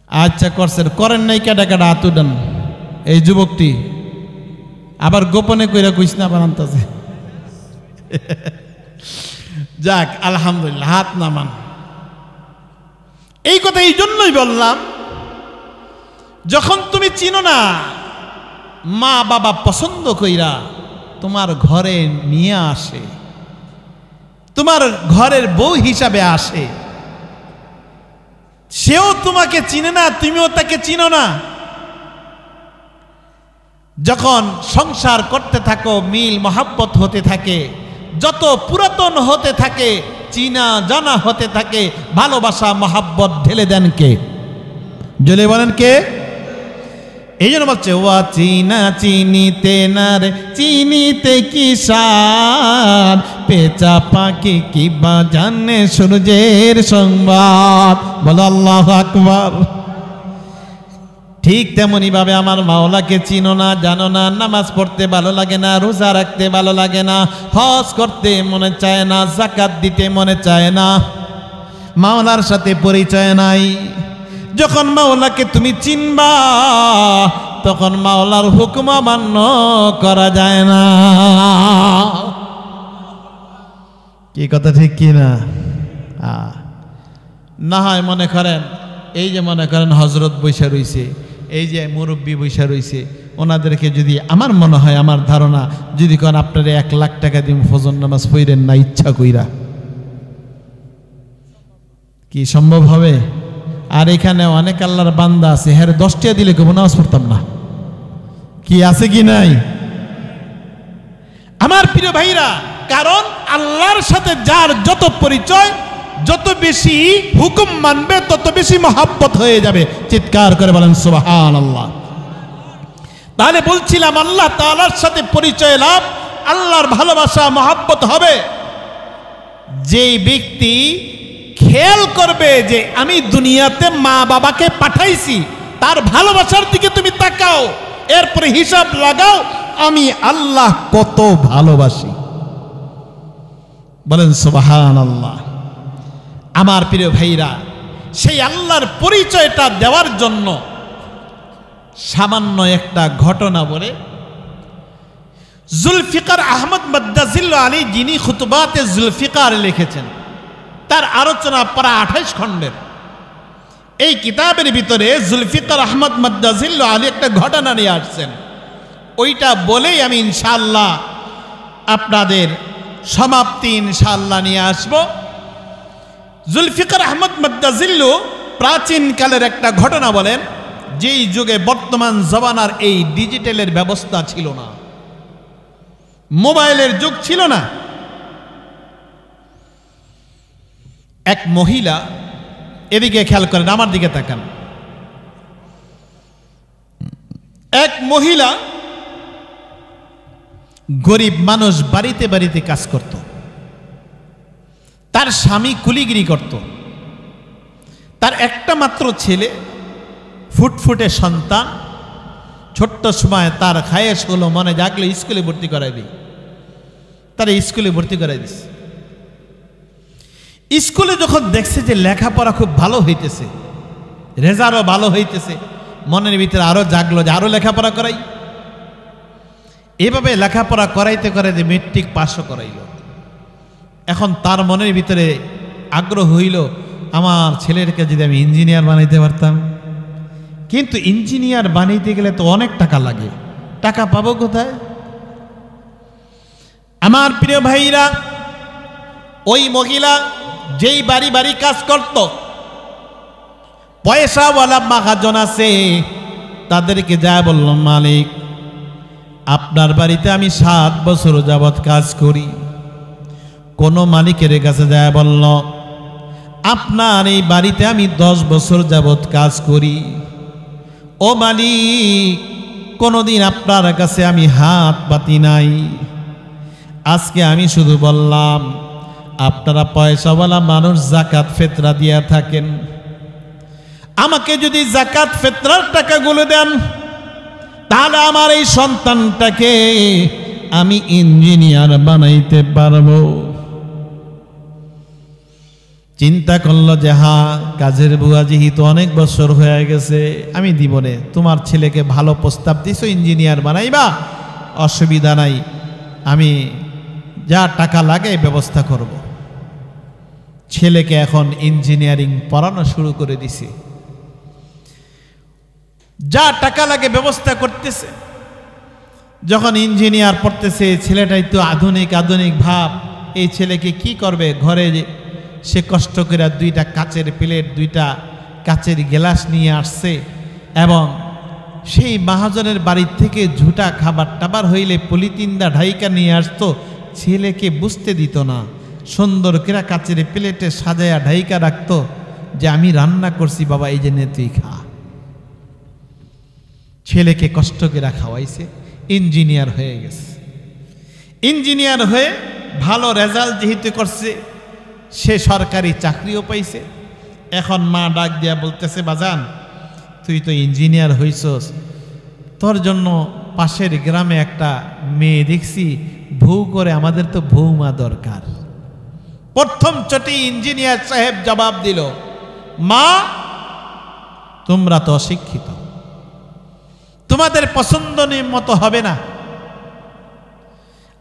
আচ্ছা করছেন, করেন নাই কেডা কেডা হাত উঠান। এই যুবকটি আবার গোপনে কইরা কইস না, আবার আনতেছে। যাক আলহামদুলিল্লাহ, হাত নামান। এই কথা এই জন্যই বললাম, যখন তুমি চিনো না, মা বাবা পছন্দ কইরা তোমার ঘরে নিয়ে আসে, তোমার ঘরের বউ হিসাবে আসে, সেও তোমাকে চিনে না, তুমিও তাকে চিনো না। যখন সংসার করতে থাকো, মিল মহাব্বত হতে থাকে, যত পুরাতন হতে থাকে, চিনা জানা হতে থাকে, ভালোবাসা মহাব্বত ঢেলে দেন কে? জলে বলেন কে? এই জন্য বলছে, ওয়া চিনা চিনিতে না রে চিনিতে কি সার, পেঁচা পাখি কিবা জানে সূর্যের সংবাদ। বলো আল্লাহু আকবার। ঠিক তেমনি ভাবে আমার মাওলাকে চিনো না, জানো না, নামাজ পড়তে ভালো লাগে না, রোজা রাখতে ভালো লাগে না, হজ করতে মনে চায় না, যাকাত দিতে মনে চায় না, মাওলার সাথে পরিচয় নাই। যখন মাওলাকে তুমি চিনবা, তখন মাওলার হুকুম অমান্য করা যায় না। কি কথা ঠিক কি না? না হয় মনে করেন, এই যে মনে করেন হজরত বৈশা রইছে, এই যে মুরব্বী বৈশা রইছে, ওনাদেরকে যদি আমার মনে হয়, আমার ধারণা, যদি কোন আপনারা 1 লাখ টাকা দিন ফজর নামাজ পড়েন না ইচ্ছা কইরা, কি সম্ভব হবে? আর এখানে অনেক আল্লাহর বান্দা আছে, হ্যাঁ 10 টাকা দিলে কেউ নামাজ পড়তাম না, কি আছে কি নাই? আমার প্রিয় ভাইরা, কারণ আল্লাহর সাথে যার যত পরিচয়, যত বেশি হুকুম মানবে তত বেশি মহাব্বত হয়ে যাবে। চিৎকার করে বলেন সুবহানাল্লাহ। তাহলে বলছিলাম আল্লাহ তাআলার সাথে পরিচয় লাভ, আল্লাহর ভালোবাসা মহাব্বত হবে যেই ব্যক্তি খেয়াল করবে যে আমি দুনিয়াতে মা বাবাকে পাঠাইছি, তার ভালোবাসার দিকে তুমি তাকাও, এরপরে হিসাব লাগাও আমি আল্লাহ কত ভালোবাসি। বলেন সুবহানাল্লাহ। আমার প্রিয় ভাইরা, সেই আল্লাহর পরিচয়টা দেওয়ার জন্য সামান্য একটা ঘটনা বলে জুলফিকার আহমদ মাদ্দাজিল্লাহ আলী, যিনি খুতবাতে জুলফিকার লিখেছেন, তার আলোচনা প্রায় 28 খণ্ডের। এই কিতাবের ভিতরে জুলফিকার আহমদ মাদ্দাজিল্লাহ আলী একটা ঘটনা নিয়ে আসছেন, ওইটা বলেই আমি ইনশাআল্লাহ আপনাদের সমাপ্তি ইনশাআল্লাহ নিয়ে আসব। জুলফিকার আহমদ মাদ্দাজিল্লাহ প্রাচীন কালের একটা ঘটনা বলেন, যেই যুগে বর্তমান জমানার এই ডিজিটালের ব্যবস্থা ছিল না, মোবাইলের যুগ ছিল না। এক মহিলা, এদিকে খেয়াল করেন, আমার দিকে তাকান, এক মহিলা গরিব মানুষ, বাড়িতে বাড়িতে কাজ করত, তার স্বামী কুলিগিরি করত, তার একটা মাত্র ছেলে, ফুটফুটে সন্তান, ছোট্ট সময় তার খায়েশ হলো মনে জাগলে স্কুলে ভর্তি করাই দিই, তারা স্কুলে ভর্তি করাই দিচ্ছে। স্কুলে যখন দেখছে যে লেখাপড়া খুব ভালো হইতেছে, রেজাল্টও ভালো হইতেছে, মনের ভিতরে আরো জাগলো যে আরো লেখাপড়া করাই। এভাবে লেখাপড়া করাইতে করাইতে মেট্রিক পাসও করাইল। এখন তার মনের ভিতরে আগ্রহ হইল, আমার ছেলেকে যদি আমি ইঞ্জিনিয়ার বানাইতে পারতাম। কিন্তু ইঞ্জিনিয়ার বানাইতে গেলে তো অনেক টাকা লাগে, টাকা পাবো কোথায়? আমার প্রিয় ভাইরা, ওই মহিলা যেই বাড়ি বাড়ি কাজ করত, পয়সাওয়ালা মহাজন আছে, তাদেরকে যা বলল, মালিক আপনার বাড়িতে আমি 7 বছর যাবৎ কাজ করি। কোন মালিকের কাছে যা বলল, আপনার এই বাড়িতে আমি 10 বছর যাবৎ কাজ করি। ও মালিক, কোনদিন আপনার কাছে আমি হাত পাতি নাই। আজকে আমি শুধু বললাম, আপনারা পয়সাওয়ালা মানুষ, জাকাত ফিতরা দিয়া থাকেন, আমাকে যদি জাকাত ফিতরার টাকাগুলো দেন, তাহলে আমার এই সন্তানটাকে আমি ইঞ্জিনিয়ার বানাইতে পারবো। চিন্তা করলো যে হ্যাঁ, কাজের বুয়া যেহেতু অনেক বছর হয়ে গেছে, আমি দিব নে, তোমার ছেলেকে ভালো প্রস্তাব দিছো, ইঞ্জিনিয়ার বানাইবা, অসুবিধা নাই, আমি যা টাকা লাগে ব্যবস্থা করব। ছেলেকে এখন ইঞ্জিনিয়ারিং পড়ানো শুরু করে দিছে, যা টাকা লাগে ব্যবস্থা করতেছে। যখন ইঞ্জিনিয়ার পড়তেছে, ছেলেটাই তো আধুনিক আধুনিক ভাব, এই ছেলেকে কি করবে? ঘরে সে কষ্ট করে 2টা কাচের প্লেট, 2টা কাচের গ্লাস নিয়ে আসছে, এবং সেই মহাজনের বাড়ি থেকে ঝুটা খাবার টাবার হইলে পলিথিনটা ঢাইকা নিয়ে আসতো, ছেলেকে বুঝতে দিত না, সুন্দর করে কাচের প্লেটে সাজায়া ঢাইকা রাখতো যে আমি রান্না করছি বাবা, এই যে নে তুই খা। ছেলেকে কষ্ট করে খাওয়াইছে, ইঞ্জিনিয়ার হয়ে গেছে। ইঞ্জিনিয়ার হয়ে ভালো রেজাল্ট যেহেতু করছে, সে সরকারি চাকরিও পাইছে। এখন মা ডাক দিয়া বলতেছে, বাজান তুই তো ইঞ্জিনিয়ার হইছস, তোর জন্য পাশের গ্রামে একটা মেয়ে দেখছি, বউ করে, আমাদের তো বৌমা দরকার। প্রথম চটি ইঞ্জিনিয়ার সাহেব জবাব দিল, মা তোমরা তো অশিক্ষিত, তোমাদের পছন্দ মতো হবে না,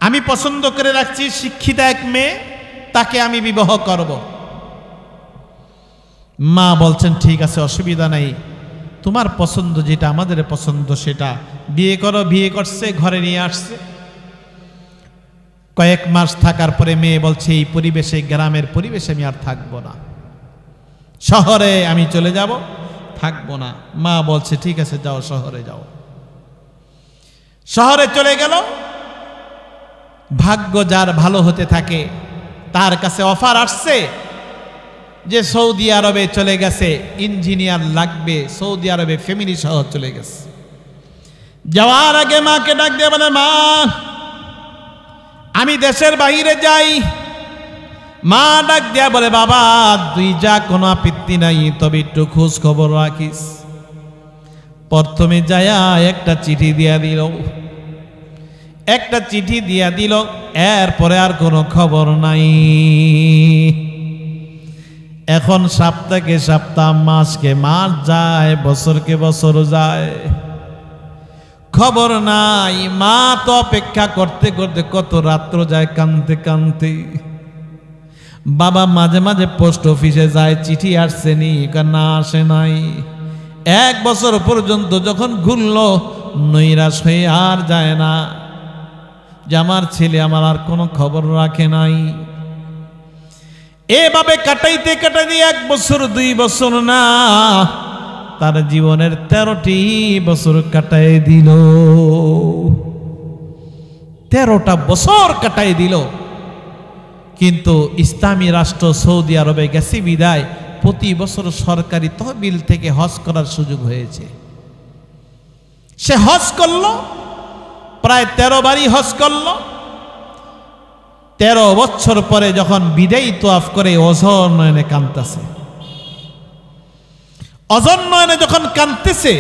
আমি পছন্দ করে রাখছি শিক্ষিতা এক মেয়ে, তাকে আমি বিবাহ করব। মা বলছেন ঠিক আছে, অসুবিধা নাই, তোমার পছন্দ যেটা, আমাদের পছন্দ সেটা, বিয়ে করো। বিয়ে করছে, ঘরে নিয়ে আসছে। কয়েক মাস থাকার পরে মেয়ে বলছে, এই পরিবেশে, গ্রামের পরিবেশে আমি আর থাকবো না, শহরে আমি চলে যাব, থাকবো না। মা বলছে ঠিক আছে যাও, শহরে যাও। শহরে চলে গেল। ভাগ্য যার ভালো হতে থাকে তার কাছে অফার আসছে যে সৌদি আরবে চলে গেছে, ইঞ্জিনিয়ার লাগবে, সৌদি আরবে ফ্যামিলি সহ চলে গেছে। যাওয়ার আগে মাকে ডাক দিয়ে বলে, মা আমি দেশের বাইরে যাই। মা ডাক দিয়া বলে, বাবা তুই যা, কোনো আপত্তি নাই, তবে একটু খোঁজ খবর রাখিস। প্রথমে যায়া একটা চিঠি দিয়া দিল, একটা চিঠি দিয়া দিল, এরপরে আর কোনো খবর নাই। এখন সপ্তাহকে সপ্তাহ, মাসকে মাস যায়, বছরকে বছর যায়, খবর নাই। মা তো অপেক্ষা করতে করতে কত রাত্র যায় কানতে কানতে। বাবা মাঝে মাঝে পোস্ট অফিসে যায়, চিঠি আসছে নি, না আসে নাই। 1 বছর পর্যন্ত যখন ঘুরল, নৈরাশ হয়ে আর যায় না যে আমার ছেলে আমার আর কোনো খবর রাখে নাই। এভাবে কাটাইতে কাটাইতে 1 বছর 2 বছর না, তার জীবনের 13টি বছর কাটাই দিল। 13টা বছর কাটাই দিল। কিন্তু ইসলামী রাষ্ট্র সৌদি আরবে গেছে বিদায় প্রতি বছর সরকারি তহবিল থেকে হজ করার সুযোগ হয়েছে। সে হজ করল, প্রায় 13 বারই হজ করল। 13 বছর পরে যখন বিদায়ী তোয়াফ করে অঝর নয়নে কাঁদতেছে, অঝর নয়নে যখন কাঁদতেছে,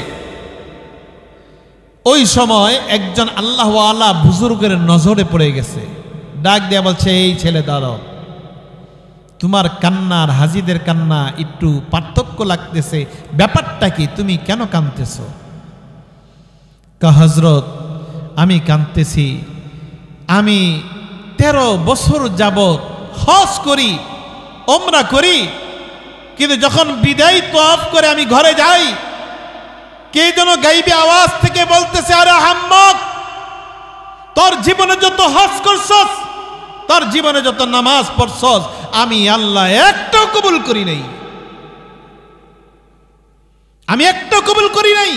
ওই সময় একজন আল্লাহওয়ালা বুজুর্গের নজরে পড়ে গেছে। ডাক দেয়া বলছে, এই ছেলে দাঁড়াও, তোমার কান্না আর হাজিদের কান্না একটু পার্থক্য লাগতেছে, ব্যাপারটা কি, তুমি কেন কাঁদতেছ? হযরত আমি কাঁদতেছি, আমি 13 বছর যাবত হজ করি, ওমরা করি, কিন্তু যখন বিদায় তোয়াফ করে আমি ঘরে যাই, কে যেন গাইবী আওয়াজ থেকে বলতেছে, আরে আহম্মক, তোর জীবনে যত হজ করছস, তোর জীবনে যত নামাজ পড়ছস, আমি আল্লাহ একটাও কবুল করি নাই, আমি একটাও কবুল করি নাই।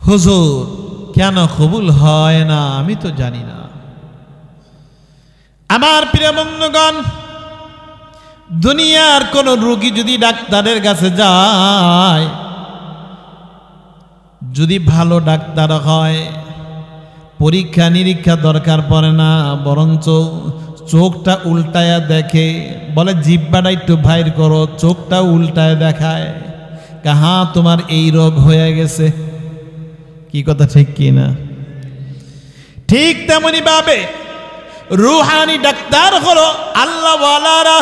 হুজুর কেন কবুল হয় না আমি তো জানি না। আমার প্রিয় বন্ধুগণ, দুনিয়ার কোন রোগী যদি ডাক্তারের কাছে যায়, যদি ভালো ডাক্তার হয়, পরীক্ষা নিরীক্ষা দরকার পড়ে না, বরঞ্চ চোখটা উল্টায়া দেখে, বলে জিহ্বাটা একটু বাইর করো, চোখটা উল্টায় দেখায়, হ্যাঁ তোমার এই রোগ হয়ে গেছে। কি কথা ঠিক কি না? ঠিক তেমনি ভাবে রুহানি ডাক্তার হলো আল্লাহওয়ালারা,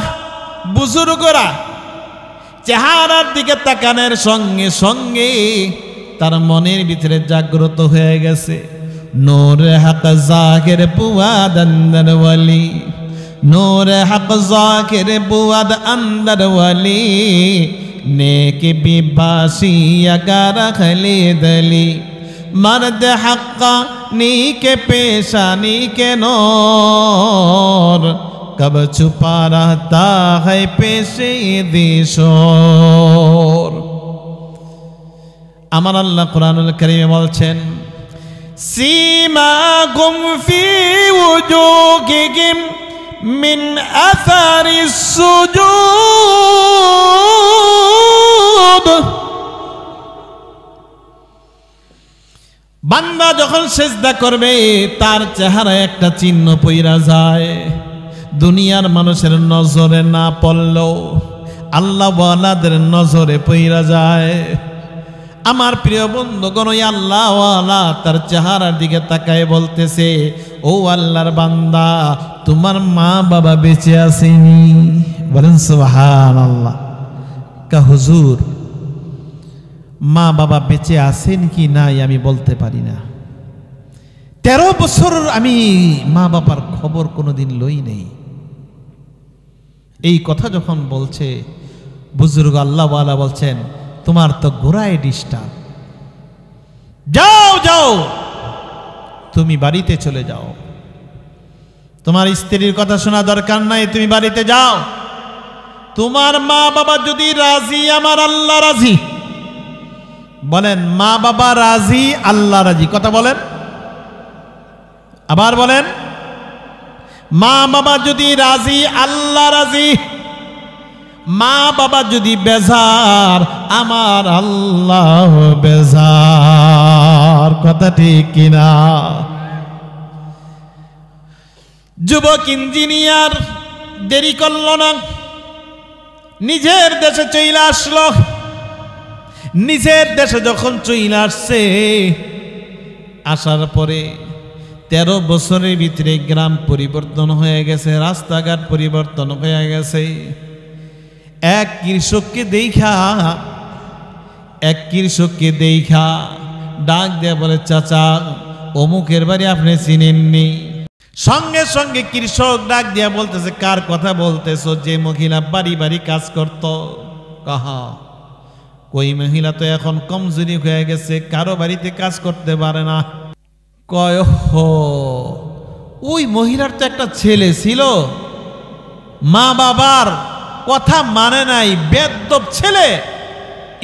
বুজুর্গরা। চেহারার দিকে তাকানোর সঙ্গে সঙ্গে তার মনের ভিতরে জাগ্রত হয়ে গেছে, নূরে হক জাকির বুয়াদ আন্দার ওয়ালি, নূরে হক জাকির বুয়াদ আন্দার ওয়ালি, নেক বিবাসি আগার খালিদ আলী, मर्द हक्का नी के पेशानी के नूर, कब छुपा रहता है पेशे दिशोर। अमर अल्लाह कुरानुल करीम बोलছেন, सीमाकुम फी वुजूहिहिम मिन अथरिस सुजूद। বান্দা যখন সেজদা করবে তার চেহারায় একটা চিহ্ন পইরা যায়, দুনিয়ার মানুষের নজরে না পড়লেও আল্লাহওয়ালাদের নজরে পইরা যায়। আমার প্রিয় বন্ধুগণ, ওই আল্লাহওয়ালা তার চেহারার দিকে তাকায় বলতেছে, ও আল্লাহর বান্দা, তোমার মা বাবা বেঁচে আসেনি? বলেন সুবহানাল্লাহ। কা হুজুর, মা বাবা বেঁচে আছেন কি নাই আমি বলতে পারি না, 13 বছর আমি মা বাবার খবর কোনোদিন লই নেই। এই কথা যখন বলছে, বুজুর্গ আল্লাহওয়ালা বলছেন, তোমার তো গোড়ায় ডিস্টার্ব, যাও যাও তুমি বাড়িতে চলে যাও, তোমার স্ত্রীর কথা শোনা দরকার নাই, তুমি বাড়িতে যাও। তোমার মা বাবা যদি রাজি, আমার আল্লাহ রাজি। বলেন, মা বাবা রাজি, আল্লাহ রাজি। কথা বলেন, আবার বলেন, মা বাবা যদি রাজি, আল্লাহ রাজি। মা বাবা যদি বেজার, আমার আল্লাহ বেজার। কথা ঠিক কিনা? যুবক ইঞ্জিনিয়ার দেরি করল না, নিজের দেশে চলে আসলো। নিজের দেশে যখন চলে আসছে, আসার পরে 13 বছরের ভিতরে গ্রাম পরিবর্তন হয়ে গেছে, রাস্তাঘাট পরিবর্তন হয়ে গেছে। এক কৃষককে দেখা ডাক দিয়ে বলে, চাচা অমুকের বাড়ি আপনি চিনেননি? সঙ্গে সঙ্গে কৃষক ডাক দিয়া বলতেছে, কার কথা বলতেছো? যে মহিলা বাড়ি বাড়ি কাজ করত। কাহা? ওই মহিলা তো এখন কমজোরি হয়ে গেছে, কারো বাড়িতে কাজ করতে পারে না। কয়, হো, ওই মহিলার তো একটা ছেলে ছিল, মা বাবার কথা মানে নাই, বেয়াদব ছেলে,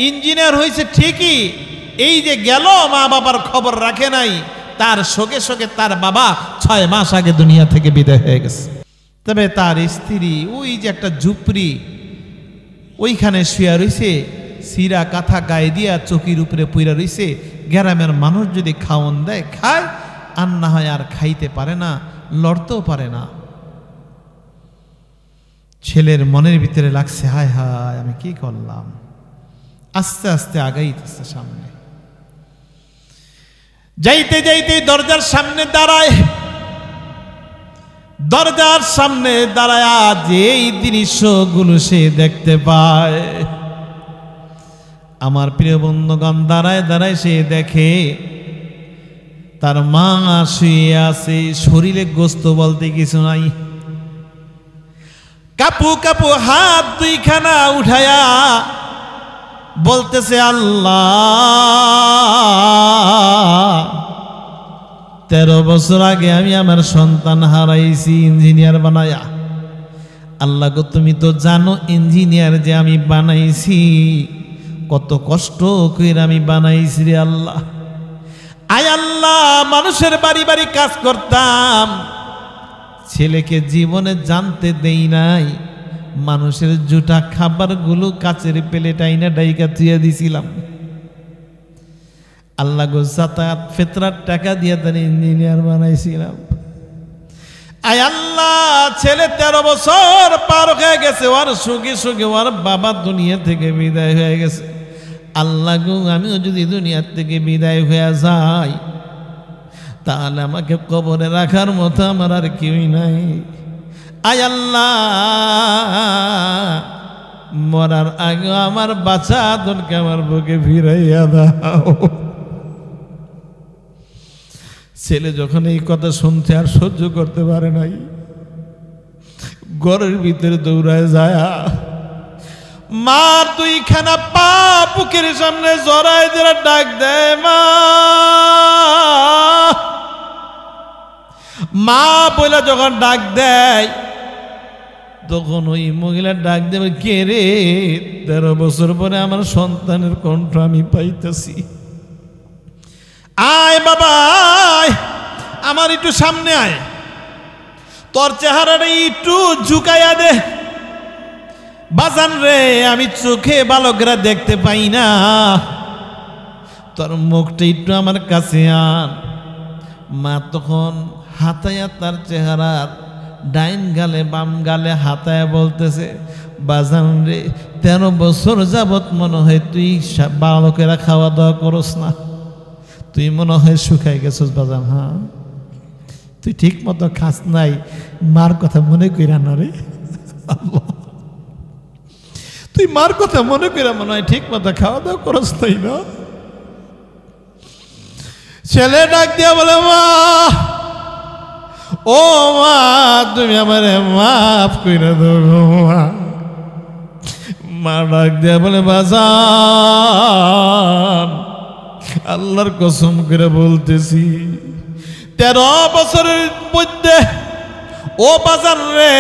ইঞ্জিনিয়ার হয়েছে ঠিকই, এই যে গেল মা বাবার খবর রাখে নাই, তার শোকে শোকে তার বাবা 6 মাস আগে দুনিয়া থেকে বিদায় হয়ে গেছে। তবে তার স্ত্রী ওই যে একটা ঝুপড়ি, ওইখানে শুয়ে রইছে, সিরা কাঁথা গায়ে দিয়া চকির উপরে পুইরা রইছে। গ্রামের মানুষ যদি খাওয়ন দেয় খায়, আর না হয় আর খাইতে পারে না, লড়তেও পারে না। ছেলের মনের ভিতরে লাগছে, হায় হায় আমি কি করলাম। আস্তে আস্তে আগাইতেছে সামনে, যাইতে যাইতে দরজার সামনে দাঁড়ায়। দরজার সামনে দাঁড়ায় যে এই দৃশ্যগুলো সে দেখতে পায়। আমার প্রিয় বন্ধুগণ, দাঁড়ায় দাঁড়ায় সে দেখে তার মা শুয়ে আছে, শরীরে গোস্ত বলতে কিছু নাই। কাপু কাপু হাত দুইখানা উঠায়া বলতেছে, আল্লাহ 13 বছর আগে আমি আমার সন্তান হারাইছি ইঞ্জিনিয়ার বানায়া। আল্লাহ গো, তুমি তো জানো ইঞ্জিনিয়ার যে আমি বানাইছি, কত কষ্ট করে আমি বানাইছি রে আল্লাহ। আয় আল্লাহ, মানুষের বাড়ি বাড়ি কাজ করতাম, ছেলেকে জীবনে জানতে দেই নাই, মানুষের জুটা খাবারগুলো কাচের প্লেট আইনা ডাইকা ধুয়ে দিছিলাম। আল্লাহ গো, যাতায়াত ফেতরার টাকা দিয়ে তার ইঞ্জিনিয়ার বানাইছিলাম। আয় আল্লাহ, ছেলে 13 বছর পার হয়ে গেছে, ওর সুখে সুখে ওর বাবা দুনিয়া থেকে বিদায় হয়ে গেছে। আল্লাহ গো, আমিও যদি দুনিয়া থেকে বিদায় হয়ে যাই, তাহলে আমাকে কবরে রাখার মতো আমার আর কেউই নাই। আয় আল্লাহ, মরার আগে আমার বাচ্চা আদরকে আমার বুকে ফিরাইয়া দাও। ছেলে যখন এই কথা শুনতে আর সহ্য করতে পারে নাই, ঘরের ভিতরে দৌড়ায় যায়, মার 2খানা পা বুকের সামনে জড়ায় জড়া ডাক দেয়, মা মা বলে যখন ডাক দেয়, তখন ওই মহিলা ডাক দেবে, কে রে? 13 বছর পরে আমার সন্তানের কণ্ঠ আমি পাইতেছি। আয় বাবা, আমার একটু সামনে আয়, তোর চেহারাটা একটু ঝুঁকাইয়া দে। বাজান রে, আমি চোখে ভালো করে দেখতে পাই না, তোর মুখটা একটু আমার কাছে আন। মা তখন হাতায়া তার চেহারার ডাইন গালে বাম গালে হাতায়া বলতেছে, বাজান রে, 13 বছর যাবত মনে হয় তুই বালকেরা খাওয়া দাওয়া করস না, তুই মনে হয় শুকাই গেছস বাজান। হ্যাঁ, তুই ঠিক মতো খাস নাই, মার কথা মনে কইরা না রে। তুই মার কথা মনে কইরা মনে হয় ঠিক মতো খাওয়া দাওয়া করস তাই না? ছেলে ডাক দিয়া বলে, মা, ও মা, তুমি আমারে মাফ কইরা দাও মা। মা ডাক দিয়া বলে, বাজান, আল্লাহর কসম করে বলতেছি, 13 বছরের মধ্যে ও বাজান রে,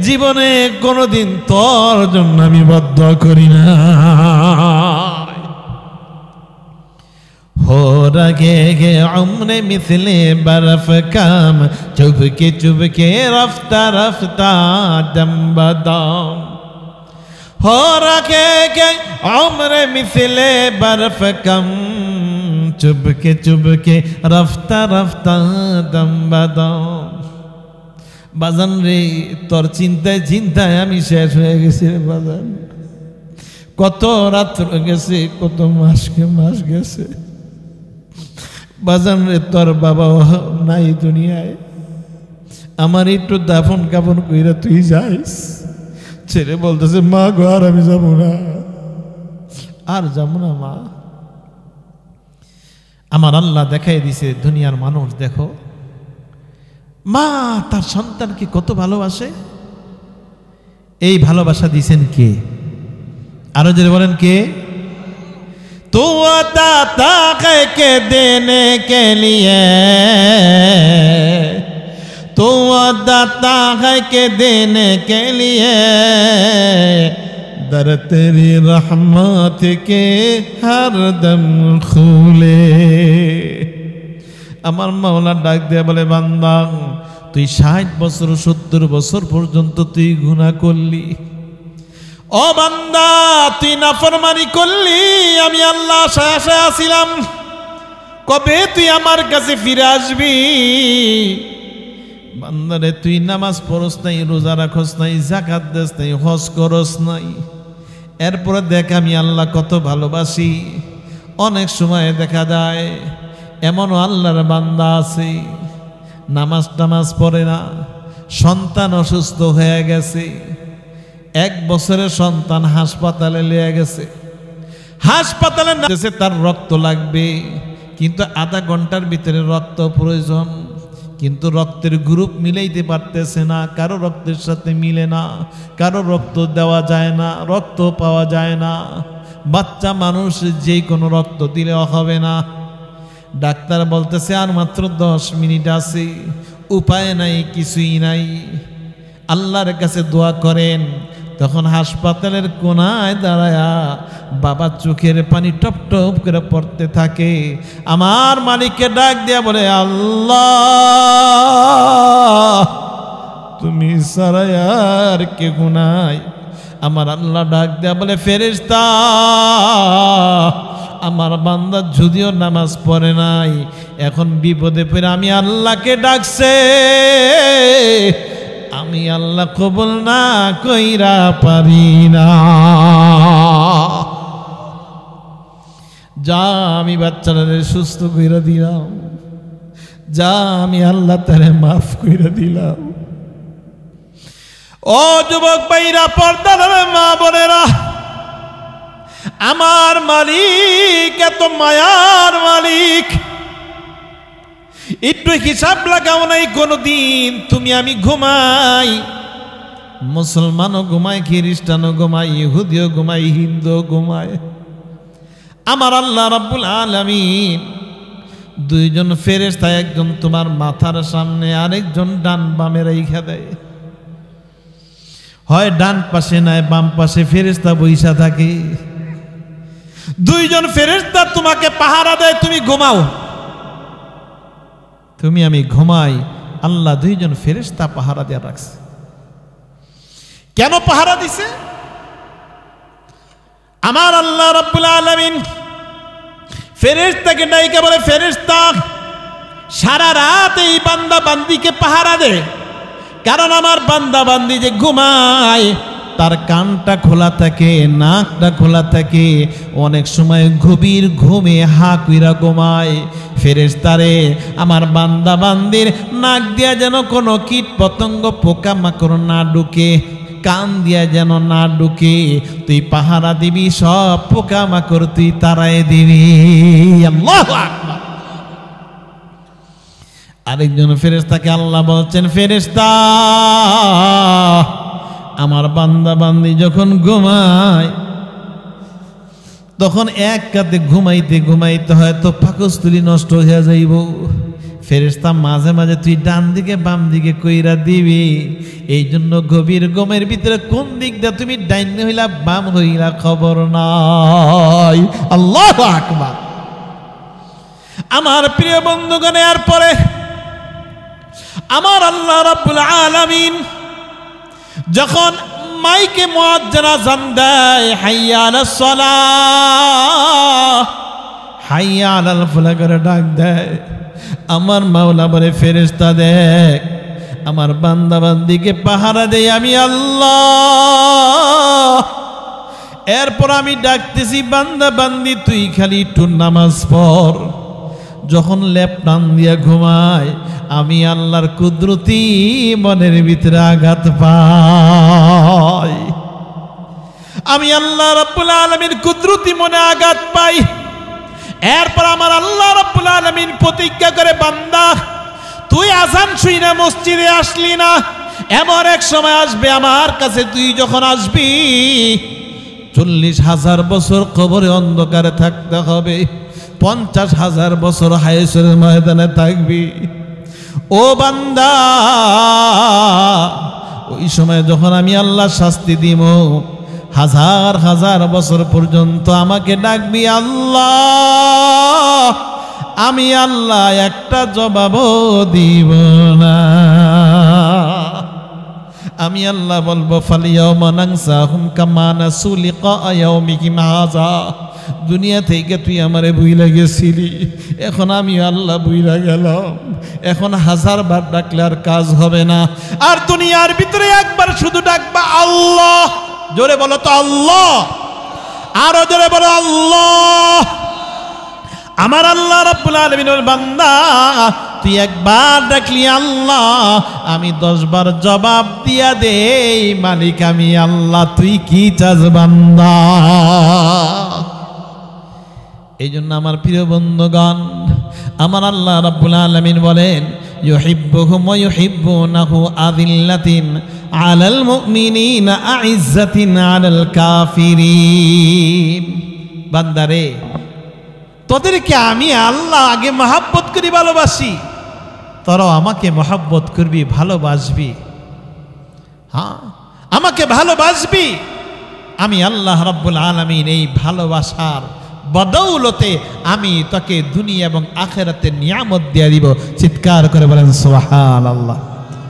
জীবনে কোনোদিন তোর জন্য আমি বদদুয়া করি না। हो रगे उम्र मिसले बर्फ कम चुपके रफ्ता रफ्ता दम बदम। हो रगे उम्र मिसले बर्फ कम चुपके रफ्ता रफ्ता दम बदम। बाजान रे तोर चिंताय चिंताय आमी शेष हये गेছি रे बाजान। कत रात गेছে कत मास गेছে বাজান রে তোর বাবা নাই দুনিয়ায়, আমার একটু দাফন কাফন কইরা তুই যাইস। ছেলে বলতেছে মা গো আর আমি যাব না, আর যাব না মা। আমার আল্লাহ দেখাই দিছে দুনিয়ার মানুষ দেখো মা তার সন্তানকে কত ভালোবাসে। এই ভালোবাসা দিছেন কে? আরো জোরে বলেন কে? तू दाता के देने के लिए, तू दाता है के देने के लिए, दर तेरी रहमत के हर दम खुले। আমার মাওলা ডাক দিয়া বলে বান্দা তুই 60 বছর 70 বছর পর্যন্ত তুই গুনাহ করলি। ও বান্দা তুই নাফরমানি করলি, আমি আল্লাহ আশায় আশায় আছিলাম কবে তুই আমার কাছে ফিরে আসবি। বান্দারে তুই নামাজ পড়স নাই, রোজা রাখস নাই, যাকাত দেস নাই, হজ করস নাই, এরপরে দেখ আমি আল্লাহ কত ভালোবাসি। অনেক সময় দেখা যায় এমনও আল্লাহর বান্দা আছে নামাজ টামাজ পড়ে না, সন্তান অসুস্থ হয়ে গেছে, 1 বছরের সন্তান হাসপাতালে লিয়ে গেছে, হাসপাতালে তার রক্ত লাগবে, কিন্তু আধা ঘন্টার ভিতরে রক্ত প্রয়োজন, কিন্তু রক্তের গ্রুপ মিলাইতে পারতেছে না, কারো রক্তের সাথে মিলে না, কারো রক্ত দেওয়া যায় না, রক্ত পাওয়া যায় না। বাচ্চা মানুষ যে কোনো রক্ত দিলে হবে না। ডাক্তার বলতেছে আর মাত্র 10 মিনিট আছে, উপায় নাই, কিছুই নাই, আল্লাহর কাছে দোয়া করেন। তখন হাসপাতালের কোনায় দাঁড়ায়া বাবা চোখের পানি টপ টপ করে পড়তে থাকে। আমার মালিককে ডাক দিয়া বলে আল্লাহ তুমি ছাড়া আর কেউ নাই। আমার আল্লাহ ডাক দিয়া বলে ফেরেশতা আমার বান্দা যদিও নামাজ পড়ে নাই, এখন বিপদে পড়ে আমি আল্লাহকে ডাকছে, আমি আল্লাহ কবুল না কইরা পারি না। যা আমি বাচ্চাটারে সুস্থ কইরা দিলাম, যা আমি আল্লাহ তারে মাফ কইরা দিলাম। ও যুবক ভাইরা, পর্দার মা বোনেরা, আমার মালিক এত মায়ার মালিক, একটু হিসাব লাগাও নাই কোনদিন তুমি আমি ঘুমাই, মুসলমানও ঘুমায়, খ্রিস্টানও ঘুমায়, ইহুদিও ঘুমায়, হিন্দু ঘুমায়, আমার আল্লাহ রাব্বুল আলামিন 2 জন ফেরেশতা, একজন তোমার মাথার সামনে, আরেকজন ডান বামে রাইখা দেয়। হয় ডান পাশে নাই বাম পাশে ফেরেশতা বইসা থাকে। 2 জন ফেরেশতা তোমাকে পাহারা দেয়, তুমি ঘুমাও, তুমি আমি ঘুমাই, আল্লাহ 2 জন ফেরেশতা পাহারা দেয়া রাখছে। কেন পাহারা দিছে? আমার আল্লাহ রাব্বুল আলামিন ফেরেশতাকে ডাইকে বলে ফেরেশতা সারা রাত এই বান্দা বান্দিকে পাহারা দে, কারণ আমার বান্দা বান্দি যে ঘুমায় তার কানটা খোলা থাকে, নাকটা খোলা থাকে, অনেক সময় গভীর ঘুমে হা কইরা ঘুমায়। ফেরেশতারে আমার বান্দা বান্দির নাক দিয়া যেন কোনো কীট পতঙ্গ পোকা মাকড় না ঢুকে, কান দিয়া যেন না ঢুকে, তুই পাহারা দিবি, সব পোকা মাকড় তুই তাড়াই দিবি। আল্লাহু আকবার। আরেকজন ফেরেশতাকে আল্লাহ বলছেন ফেরেশতা আমার বান্দা বান্দি যখন ঘুমায় তখন এক কাতে ঘুমাইতে ঘুমাইতে হয়তো পাকস্থলী নষ্ট হয়ে যাইব, ফেরেশতা মাঝে মাঝে তুই ডান দিকে বাম দিকে কইরা দিবি। এই জন্য গভীর ঘুমের ভিতরে কোন দিক দিয়ে তুমি ডাইন হইলা বাম হইলা খবর নাই। আল্লাহু আকবার। আমার প্রিয় বন্ধুগণ, এরপরে আমার আল্লাহ রাব্বুল আলামিন যখন মাইকে মুয়াজ্জিন আযান দেয়, হাইয়া আলাস সালাহ, হাইয়া আলাল ফালাহ করে ডাক দেয়, আমার মাওলা বলে ফেরেশতা দেখ আমার বান্দা বান্দিকে পাহারা দেই আমি আল্লাহ। এরপর আমি ডাকতেছি বান্দা বান্দি তুই খালি একটু নামাজ পড়। যখন লেপ টান দিয়া ঘুমায় আমি আল্লাহর কুদরতি মনের ভিতরে আঘাত পাই, আমি আল্লাহ রাব্বুল আলামিন কুদরতি মনে আঘাত পাই। এরপর আমার আল্লাহ রাব্বুল আলামিন প্রতিজ্ঞা করে, বান্দা তুই আযান শুইনা মসজিদে আসলি না, এমন এক সময় আসবে আমার কাছে তুই যখন আসবি 40,000 বছর কবরে অন্ধকারে থাকতে হবে, 50,000 বছর হায়সরের ময়দানে থাকবি। ও বান্দা ওই সময় যখন আমি আল্লাহ শাস্তি দিব 1000,000 বছর পর্যন্ত আমাকে ডাকবি আল্লাহ, আমি আল্লাহ একটা জবাবও দিব না। আমি আল্লাহ বলবো ফালিয়াউমা নানসাহুম কামা নাসু লিকা ইয়াউমিহিম হাযা, দুনিয়া থেকে তুই আমারে ভুইলা গেছিলি, এখন আমি আল্লাহ ভুইলা গেলাম, এখন 1000 বার ডাকলে আর কাজ হবে না। আর দুনিয়ার ভিতরে একবার শুধু ডাকবা আল্লাহ, জোরে বলো তো আল্লাহ, আরো জোরে বলো আল্লাহ। আমার আল্লাহ রাব্বুল আলামিনের বান্দা তুই একবার ডাকলি আল্লাহ, আমি 10 বার জবাব দিয়া দেই মালিক আমি আল্লাহ, তুই কি চাস বান্দা। এই জন্য আমার প্রিয় বন্ধুগণ, আমার আল্লাহ রাব্বুল আলামিন বলেন ইউহিব্বুহুম ওয়া ইউহিব্বুনাহু আযিল্লাতিন আলাল মুমিনিনা আইজ্জাতিন আলাল কাফিরিন। বান্দারে তোদেরকে আমি আল্লাহ আগে মহব্বত করি, ভালোবাসি, তোরাও আমাকে মহব্বত করবি, ভালোবাসবি। হ্যাঁ আমাকে ভালোবাসবি, আমি আল্লাহ রাব্বুল আলামিন এই ভালোবাসার বদৌলতে আমি তোকে দুনিয়া এবং আখিরাতে নিয়ামত দিয়ে দিব। চিৎকার করে বলেন সুবহানাল্লাহ।